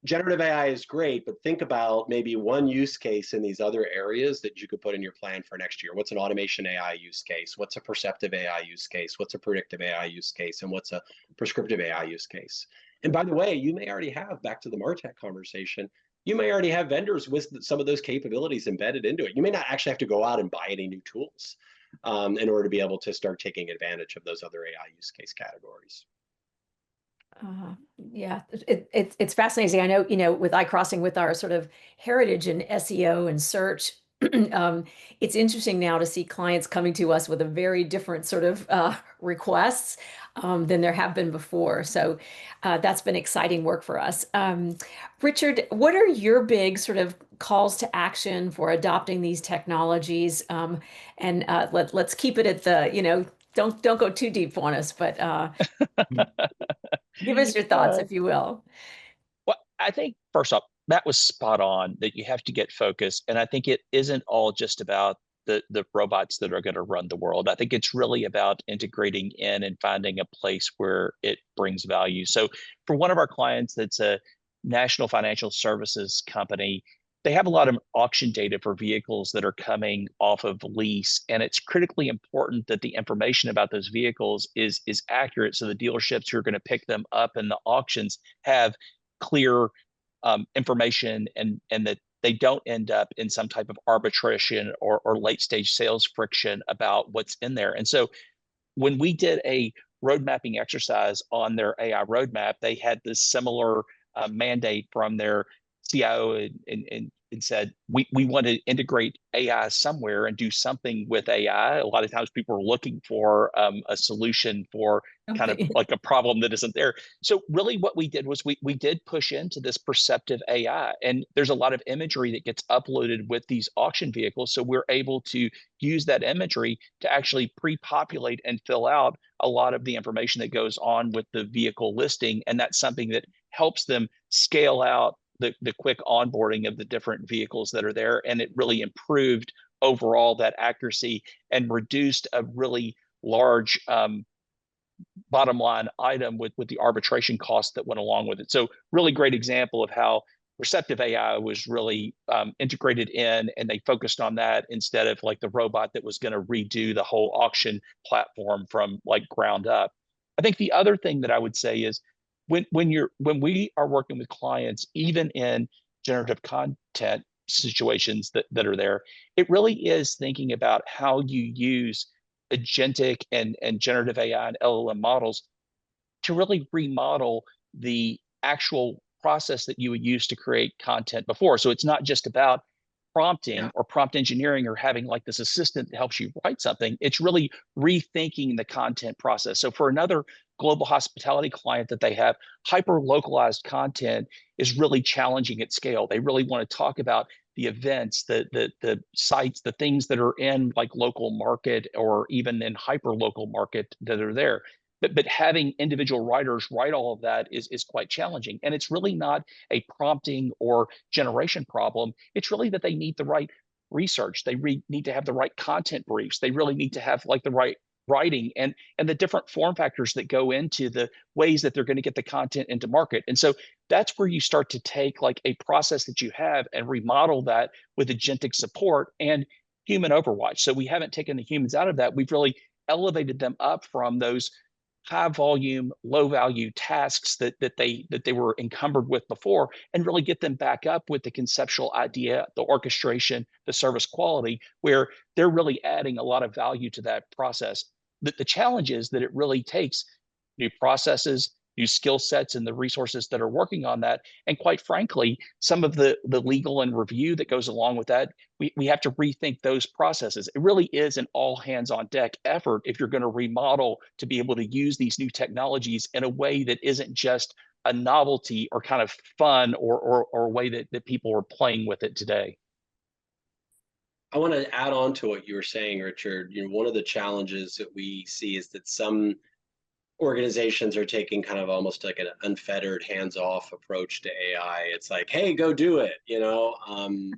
generative AI is great, but think about maybe one use case in these other areas that you could put in your plan for next year. What's an automation AI use case? What's a perceptive AI use case? What's a predictive AI use case? And what's a prescriptive AI use case? And by the way, you may already have, back to the MarTech conversation, you may already have vendors with some of those capabilities embedded into it. You may not actually have to go out and buy any new tools in order to be able to start taking advantage of those other AI use case categories. Yeah, it's fascinating. I know, with iCrossing, with our sort of heritage in SEO and search, it's interesting now to see clients coming to us with a very different sort of requests than there have been before. So that's been exciting work for us. Richard, what are your big sort of calls to action for adopting these technologies? And let's keep it at the, don't go too deep on us, but give us your thoughts, if you will. Well, I think first off, that was spot on, that you have to get focused. And I think it isn't all just about the robots that are going to run the world. I think it's really about integrating in and finding a place where it brings value. So for one of our clients that's a national financial services company, they have a lot of auction data for vehicles that are coming off of lease, and it's critically important that the information about those vehicles is accurate, so the dealerships who are going to pick them up in the auctions have clear information, and that they don't end up in some type of arbitration or late stage sales friction about what's in there. And so when we did a road mapping exercise on their AI roadmap, they had this similar mandate from their CIO and said, we want to integrate AI somewhere and do something with AI. A lot of times people are looking for a solution for kind of like a problem that isn't there. So really what we did was we did push into this perceptive AI, and there's a lot of imagery that gets uploaded with these auction vehicles. So we're able to use that imagery to actually pre-populate and fill out a lot of the information that goes on with the vehicle listing. And that's something that helps them scale out the quick onboarding of the different vehicles that are there. And it really improved overall that accuracy and reduced a really large bottom line item with the arbitration costs that went along with it. So really great example of how receptive AI was really integrated in, and they focused on that instead of like the robot that was going to redo the whole auction platform from like ground up. I think the other thing that I would say is when we are working with clients, even in generative content situations that are there, it really is thinking about how you use agentic and generative AI and LLM models to really remodel the actual process that you would use to create content before. So it's not just about prompting or prompt engineering or having like this assistant that helps you write something. It's really rethinking the content process. So for another global hospitality client that they have, hyper localized content is really challenging at scale. They really want to talk about the events, the sites, the things that are in like local market or even in hyper local market that are there. But having individual writers write all of that is quite challenging. And it's really not a prompting or generation problem. It's really that they need the right research. They need to have the right content briefs. They really need to have like the right writing and the different form factors that go into the ways that they're going to get the content into market. And so that's where you start to take like a process that you have and remodel that with agentic support and human overwatch. So we haven't taken the humans out of that. We've really elevated them up from those high volume, low value tasks that they were encumbered with before, and really get them back up with the conceptual idea, the orchestration, the service quality, where they're really adding a lot of value to that process. The challenge is that it really takes new processes, new skill sets, and the resources that are working on that. And quite frankly, some of the legal and review that goes along with that, we have to rethink those processes. It really is an all hands on deck effort if you're going to remodel to be able to use these new technologies in a way that isn't just a novelty or kind of fun or a way that people are playing with it today. I want to add on to what you were saying, Richard. One of the challenges that we see is that some organizations are taking kind of almost like an unfettered, hands-off approach to AI. It's like, hey, go do it,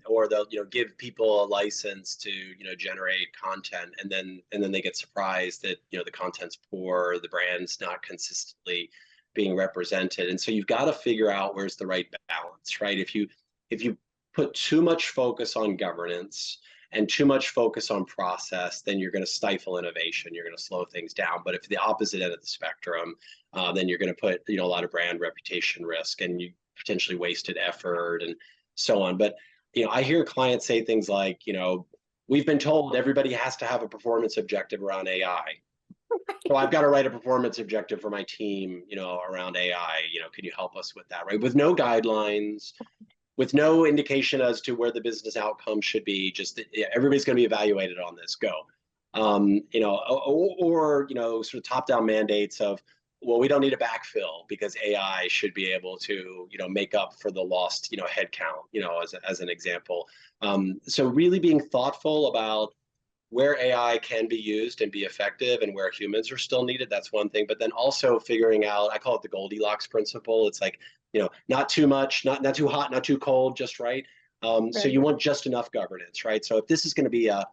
or they'll, give people a license to, generate content, and then they get surprised that, the content's poor, the brand's not consistently being represented. And so you've got to figure out where's the right balance, right? If you put too much focus on governance and too much focus on process, then you're going to stifle innovation. You're going to slow things down. But if the opposite end of the spectrum, then you're going to put a lot of brand reputation risk, and you potentially wasted effort and so on. But I hear clients say things like, we've been told everybody has to have a performance objective around AI. So I've got to write a performance objective for my team, around AI. Can you help us with that, right? With no guidelines, with no indication as to where the business outcome should be, just everybody's going to be evaluated on this. Go, or sort of top-down mandates of, well, we don't need a backfill because AI should be able to, make up for the lost, headcount, as an example. So really being thoughtful about where AI can be used and be effective and where humans are still needed, that's one thing. But then also figuring out, I call it the Goldilocks principle. It's like, not too much, not too hot, not too cold, just right. So you want just enough governance, right? So if this is going to be a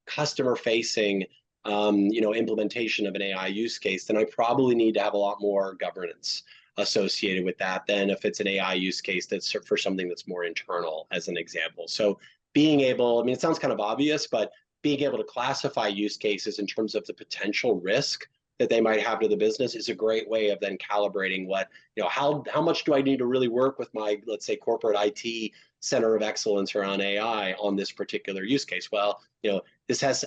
customer-facing, implementation of an AI use case, then I probably need to have a lot more governance associated with that than if it's an AI use case that's for something that's more internal, as an example. So being able, it sounds kind of obvious, but being able to classify use cases in terms of the potential risk that they might have to the business is a great way of then calibrating what, how much do I need to really work with my, let's say, corporate IT center of excellence around AI on this particular use case. Well, this has,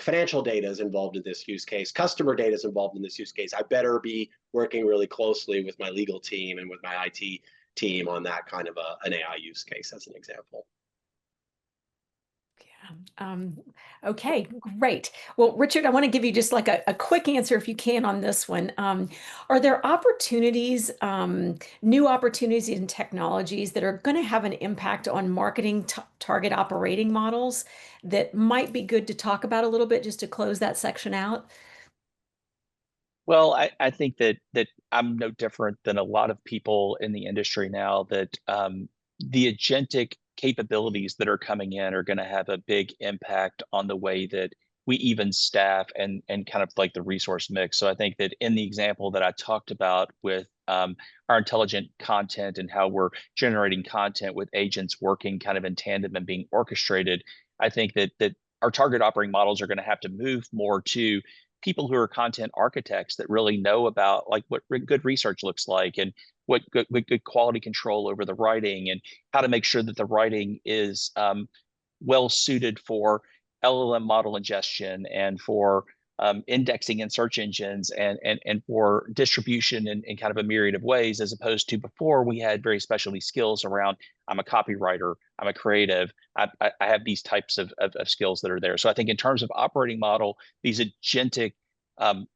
financial data is involved in this use case, customer data is involved in this use case. I better be working really closely with my legal team and with my IT team on that kind of an AI use case, as an example. Okay, great. Well, Richard, I want to give you just like a quick answer, if you can, on this one. Are there opportunities, new opportunities and technologies that are going to have an impact on marketing target operating models that might be good to talk about a little bit, just to close that section out? Well, I think that I'm no different than a lot of people in the industry now, that the agentic capabilities that are coming in are going to have a big impact on the way that we even staff and kind of like the resource mix. So I think that in the example that I talked about with our intelligent content and how we're generating content with agents working kind of in tandem and being orchestrated, I think that our target operating models are going to have to move more to people who are content architects that really know about like what good research looks like, and what good quality control over the writing, and how to make sure that the writing is well suited for LLM model ingestion and for indexing in search engines and for distribution in kind of a myriad of ways, as opposed to before we had very specialty skills around, I'm a copywriter, I'm a creative, I have these types of skills that are there. So I think in terms of operating model, these agentic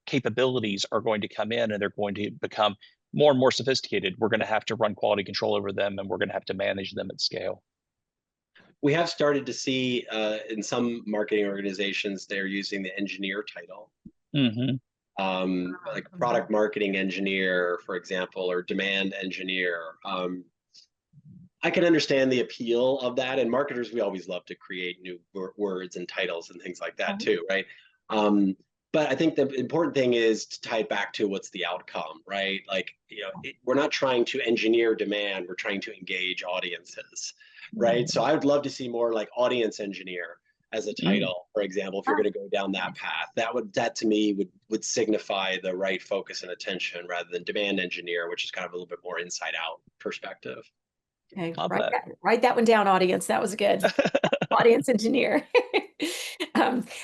capabilities are going to come in and they're going to become more and more sophisticated. We're going to have to run quality control over them and we're going to have to manage them at scale. We have started to see in some marketing organizations, they're using the engineer title. Mm-hmm. Like product marketing engineer, for example, or demand engineer. I can understand the appeal of that. And marketers, we always love to create new words and titles and things like that too, right? But I think the important thing is to tie it back to what's the outcome, right? Like, we're not trying to engineer demand, we're trying to engage audiences, right? So I would love to see more like audience engineer as a title, for example, if you're going to go down that path. That to me would signify the right focus and attention rather than demand engineer, which is kind of a little bit more inside out perspective. Okay, write that one down, audience. That was good. Audience engineer.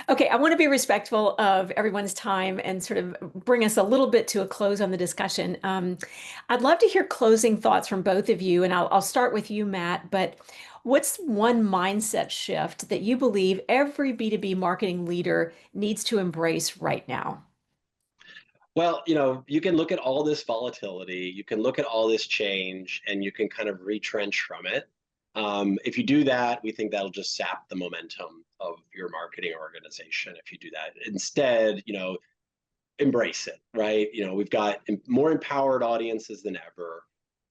Okay, I want to be respectful of everyone's time and sort of bring us a little bit to a close on the discussion. I'd love to hear closing thoughts from both of you, and I'll start with you, Matt. But what's one mindset shift that you believe every B2B marketing leader needs to embrace right now? Well, you can look at all this volatility, you can look at all this change, and you can kind of retrench from it. If you do that, we think that'll just sap the momentum of your marketing organization. If you do that, instead, embrace it, right? We've got more empowered audiences than ever.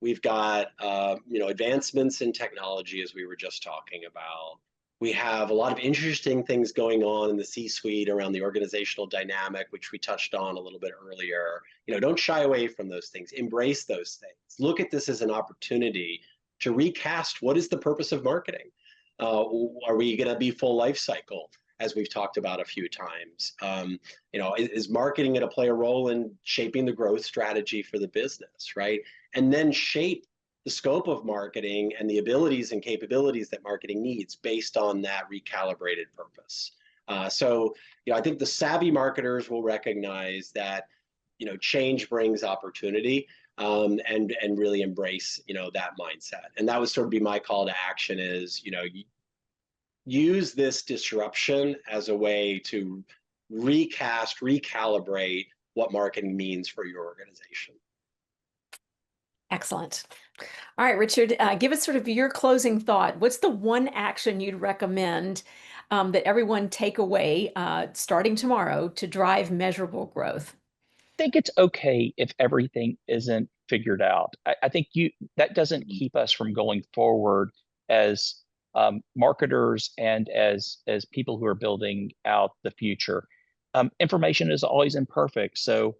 We've got, advancements in technology, as we were just talking about. We have a lot of interesting things going on in the C-suite around the organizational dynamic, which we touched on a little bit earlier. Don't shy away from those things. Embrace those things. Look at this as an opportunity to recast what is the purpose of marketing. Are we going to be full life cycle, as we've talked about a few times? Is marketing going to play a role in shaping the growth strategy for the business, right? And then shape the scope of marketing and the abilities and capabilities that marketing needs based on that recalibrated purpose. So I think the savvy marketers will recognize that change brings opportunity, and really embrace that mindset. And that would sort of be my call to action: is use this disruption as a way to recalibrate what marketing means for your organization. Excellent. All right, Richard, give us sort of your closing thought. What's the one action you'd recommend that everyone take away starting tomorrow to drive measurable growth? I think it's okay if everything isn't figured out. I think that doesn't keep us from going forward as marketers and as people who are building out the future. Information is always imperfect, so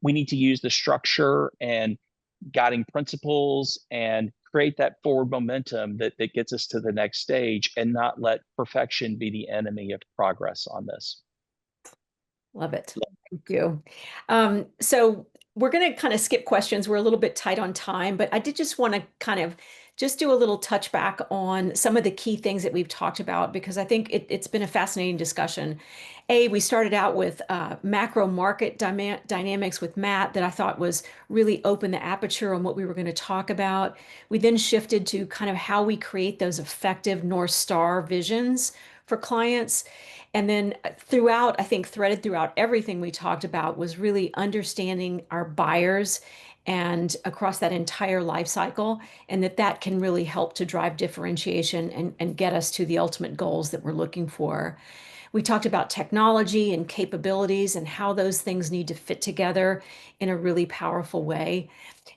we need to use the structure and guiding principles and create that forward momentum that gets us to the next stage, and not let perfection be the enemy of progress on this. Love it. Thank you. So we're going to kind of skip questions. We're a little bit tight on time, but I did just want to kind of just do a little touch back on some of the key things that we've talked about, because I think it's been a fascinating discussion. We started out with macro market dynamics with Matt that I thought was really open the aperture on what we were going to talk about. We then shifted to kind of how we create those effective North Star visions for clients. And then throughout, I think threaded throughout everything we talked about was really understanding our buyers and across that entire life cycle, and that can really help to drive differentiation and get us to the ultimate goals that we're looking for. We talked about technology and capabilities and how those things need to fit together in a really powerful way.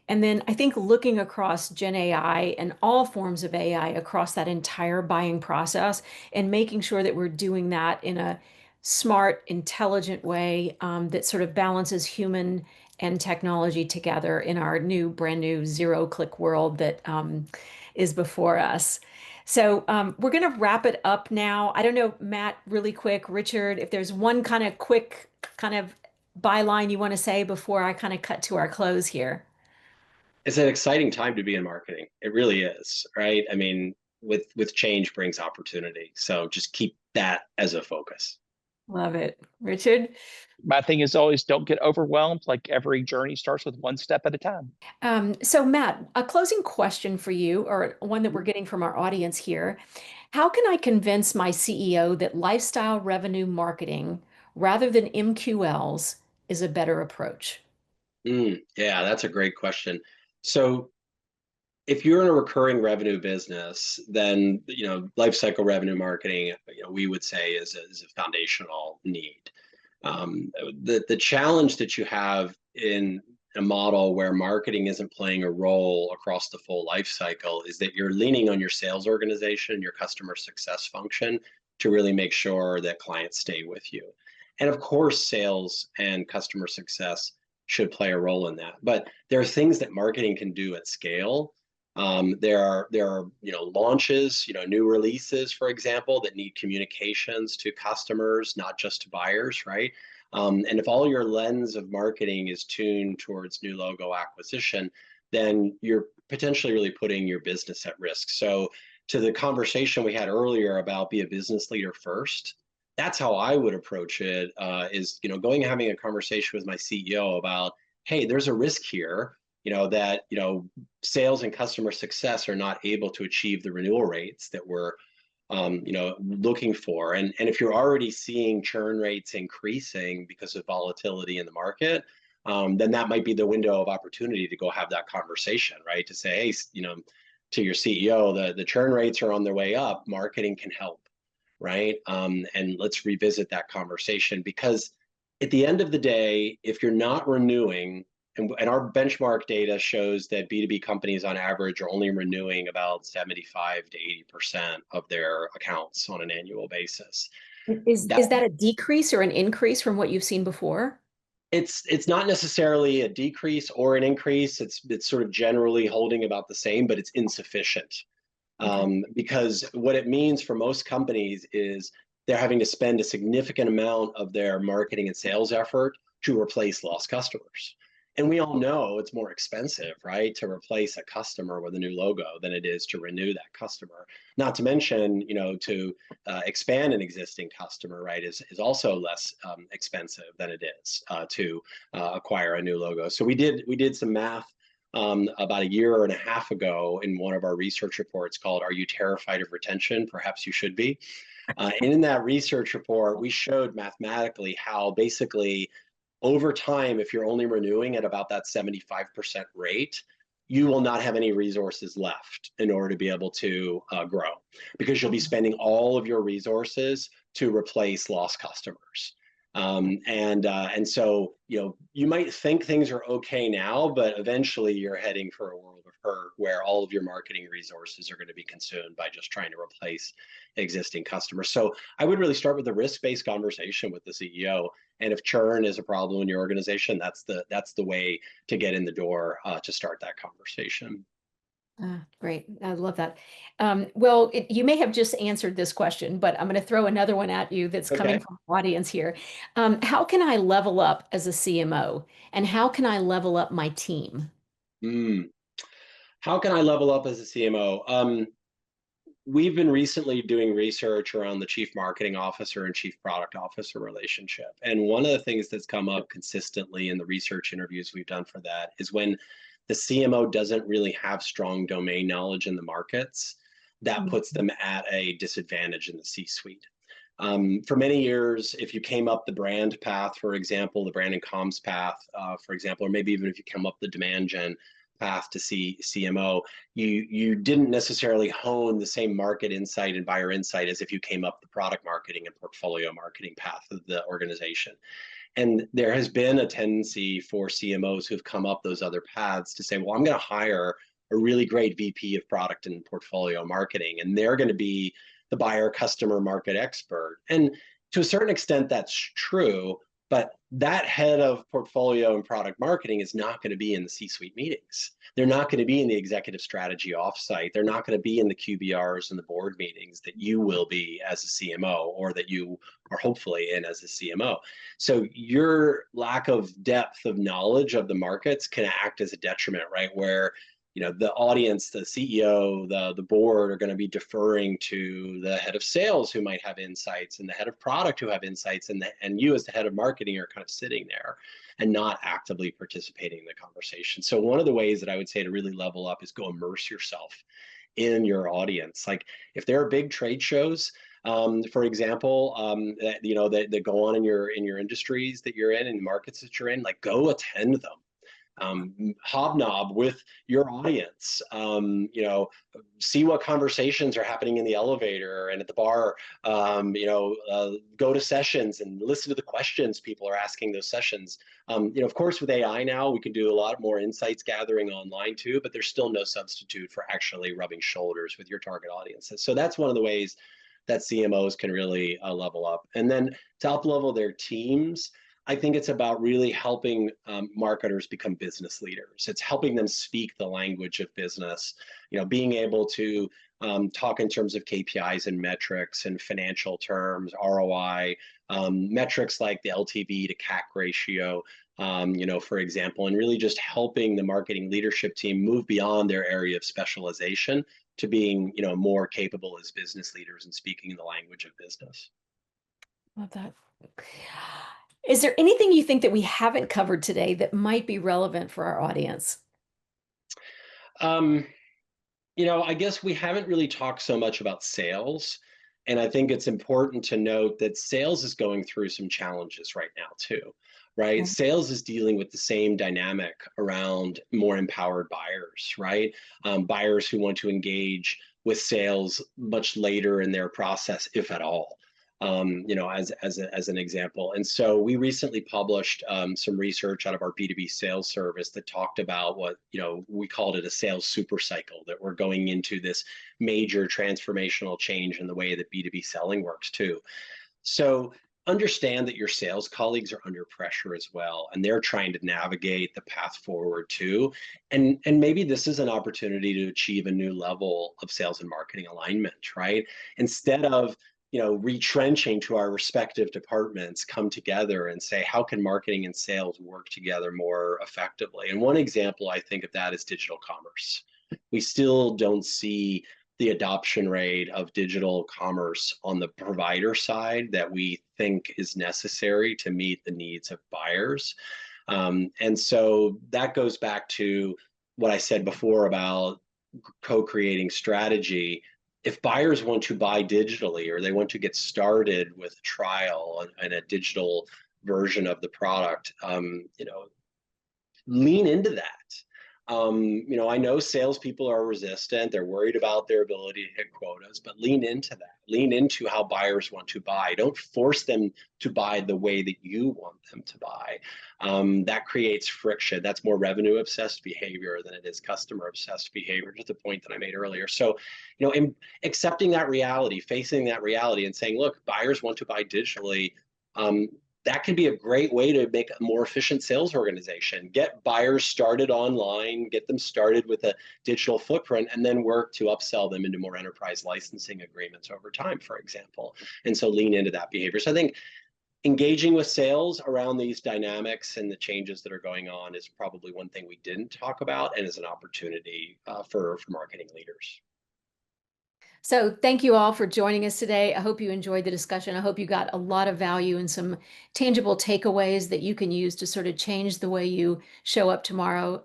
And then I think looking across Gen AI and all forms of AI across that entire buying process, and making sure that we're doing that in a smart, intelligent way that sort of balances human and technology together in our brand new zero-click world that is before us. So we're going to wrap it up now. I don't know, Matt, really quick, Richard, if there's one kind of quick kind of byline you want to say before I kind of cut to our close here. It's an exciting time to be in marketing. It really is, right? I mean, with change brings opportunity. So just keep that as a focus. Love it. Richard? My thing is always don't get overwhelmed. Like every journey starts with one step at a time. So Matt, a closing question for you, or one that we're getting from our audience here. How can I convince my CEO that lifestyle revenue marketing rather than MQLs is a better approach? Yeah, that's a great question. So if you're in a recurring revenue business, then lifecycle revenue marketing, we would say is a foundational need. The challenge that you have in a model where marketing isn't playing a role across the full life cycle is that you're leaning on your sales organization, your customer success function to really make sure that clients stay with you. And of course, sales and customer success should play a role in that. But there are things that marketing can do at scale. There are launches, new releases, for example, that need communications to customers, not just to buyers, right? And if all your lens of marketing is tuned towards new logo acquisition, then you're potentially really putting your business at risk. So to the conversation we had earlier about be a business leader first, that's how I would approach it, is going and having a conversation with my CEO about, hey, there's a risk here, that sales and customer success are not able to achieve the renewal rates that we're looking for. And if you're already seeing churn rates increasing because of volatility in the market, then that might be the window of opportunity to go have that conversation, right? To say, hey, to your CEO, the churn rates are on their way up. Marketing can help, right? And let's revisit that conversation, because at the end of the day, if you're not renewing, and our benchmark data shows that B2B companies on average are only renewing about 75 to 80% of their accounts on an annual basis. Is that a decrease or an increase from what you've seen before? It's not necessarily a decrease or an increase. It's sort of generally holding about the same, but it's insufficient. Because what it means for most companies is they're having to spend a significant amount of their marketing and sales effort to replace lost customers. And we all know it's more expensive, right, to replace a customer with a new logo than it is to renew that customer. Not to mention, to expand an existing customer, right, is also less expensive than it is to acquire a new logo. So we did some math about a year and a half ago in one of our research reports called "Are You Terrified of Retention? Perhaps You Should Be." And in that research report, we showed mathematically how basically over time, if you're only renewing at about that 75% rate, you will not have any resources left in order to be able to grow, because you'll be spending all of your resources to replace lost customers. And so, you might think things are okay now, but eventually you're heading for a world of hurt where all of your marketing resources are going to be consumed by just trying to replace existing customers. So I would really start with a risk-based conversation with the CEO. And if churn is a problem in your organization, that's the way to get in the door to start that conversation. Great. I love that. Well, you may have just answered this question, but I'm going to throw another one at you that's coming Okay. from the audience here. How can I level up as a CMO, and how can I level up my team? How can I level up as a CMO? We've been recently doing research around the chief marketing officer and chief product officer relationship. And one of the things that's come up consistently in the research interviews we've done for that is when the CMO doesn't really have strong domain knowledge in the markets, that puts them at a disadvantage in the C-suite. For many years, if you came up the brand path, for example, the brand and comms path, for example, or maybe even if you come up the demand gen path to CMO, you didn't necessarily hone the same market insight and buyer insight as if you came up the product marketing and portfolio marketing path of the organization. And there has been a tendency for CMOs who've come up those other paths to say, well, I'm going to hire a really great VP of product and portfolio marketing, and they're going to be the buyer customer market expert. And to a certain extent, that's true. But that head of portfolio and product marketing is not going to be in the C-suite meetings. They're not going to be in the executive strategy offsite. They're not going to be in the QBRs and the board meetings that you will be as a CMO, or that you are hopefully in as a CMO. So your lack of depth of knowledge of the markets can act as a detriment, right? Where the audience, the CEO, the board are going to be deferring to the head of sales who might have insights, and the head of product who have insights, and you as the head of marketing are kind of sitting there and not actively participating in the conversation. So one of the ways that I would say to really level up is go immerse yourself in your audience. Like if there are big trade shows, for example, that go on in your industries that you're in and markets that you're in, like go attend them. Hobnob with your audience, see what conversations are happening in the elevator and at the bar, go to sessions and listen to the questions people are asking those sessions. Of course, with AI now, we can do a lot more insights gathering online too, but there's still no substitute for actually rubbing shoulders with your target audiences. So that's one of the ways that CMOs can really level up. And then to up level their teams, I think it's about really helping marketers become business leaders. It's helping them speak the language of business, being able to talk in terms of KPIs and metrics and financial terms, ROI, metrics like the LTV to CAC ratio, for example, and really just helping the marketing leadership team move beyond their area of specialization to being, more capable as business leaders and speaking in the language of business. Love that. Is there anything you think that we haven't covered today that might be relevant for our audience? I guess we haven't really talked so much about sales. And I think it's important to note that sales is going through some challenges right now too, right? Okay. Sales is dealing with the same dynamic around more empowered buyers, right? Buyers who want to engage with sales much later in their process, if at all. As an example. And so we recently published some research out of our B2B sales service that talked about what, we called it a sales super cycle, that we're going into this major transformational change in the way that B2B selling works too. So understand that your sales colleagues are under pressure as well, and they're trying to navigate the path forward too. And maybe this is an opportunity to achieve a new level of sales and marketing alignment, right? Instead of retrenching to our respective departments, come together and say, how can marketing and sales work together more effectively? And one example I think of that is digital commerce. We still don't see the adoption rate of digital commerce on the provider side that we think is necessary to meet the needs of buyers. And so that goes back to what I said before about co-creating strategy. If buyers want to buy digitally, or they want to get started with a trial and a digital version of the product, lean into that. I know salespeople are resistant. They're worried about their ability to hit quotas, but lean into that. Lean into how buyers want to buy. Don't force them to buy the way that you want them to buy. That creates friction. That's more revenue obsessed behavior than it is customer obsessed behavior, to the point that I made earlier. So, accepting that reality, facing that reality and saying, look, buyers want to buy digitally. That can be a great way to make a more efficient sales organization. Get buyers started online, get them started with a digital footprint, and then work to upsell them into more enterprise licensing agreements over time, for example. And so lean into that behavior. So I think engaging with sales around these dynamics and the changes that are going on is probably one thing we didn't talk about, and is an opportunity for marketing leaders. So thank you all for joining us today. I hope you enjoyed the discussion. I hope you got a lot of value and some tangible takeaways that you can use to sort of change the way you show up tomorrow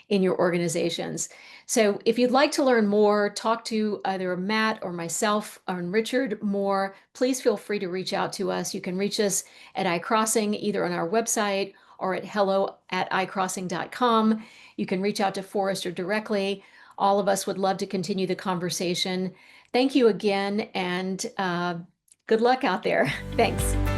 in your organizations. So if you'd like to learn more, talk to either Matt or myself or Richard more, please feel free to reach out to us. You can reach us at iCrossing, either on our website or at hello@icrossing.com. You can reach out to Forrester directly. All of us would love to continue the conversation. Thank you again, and good luck out there. Thanks.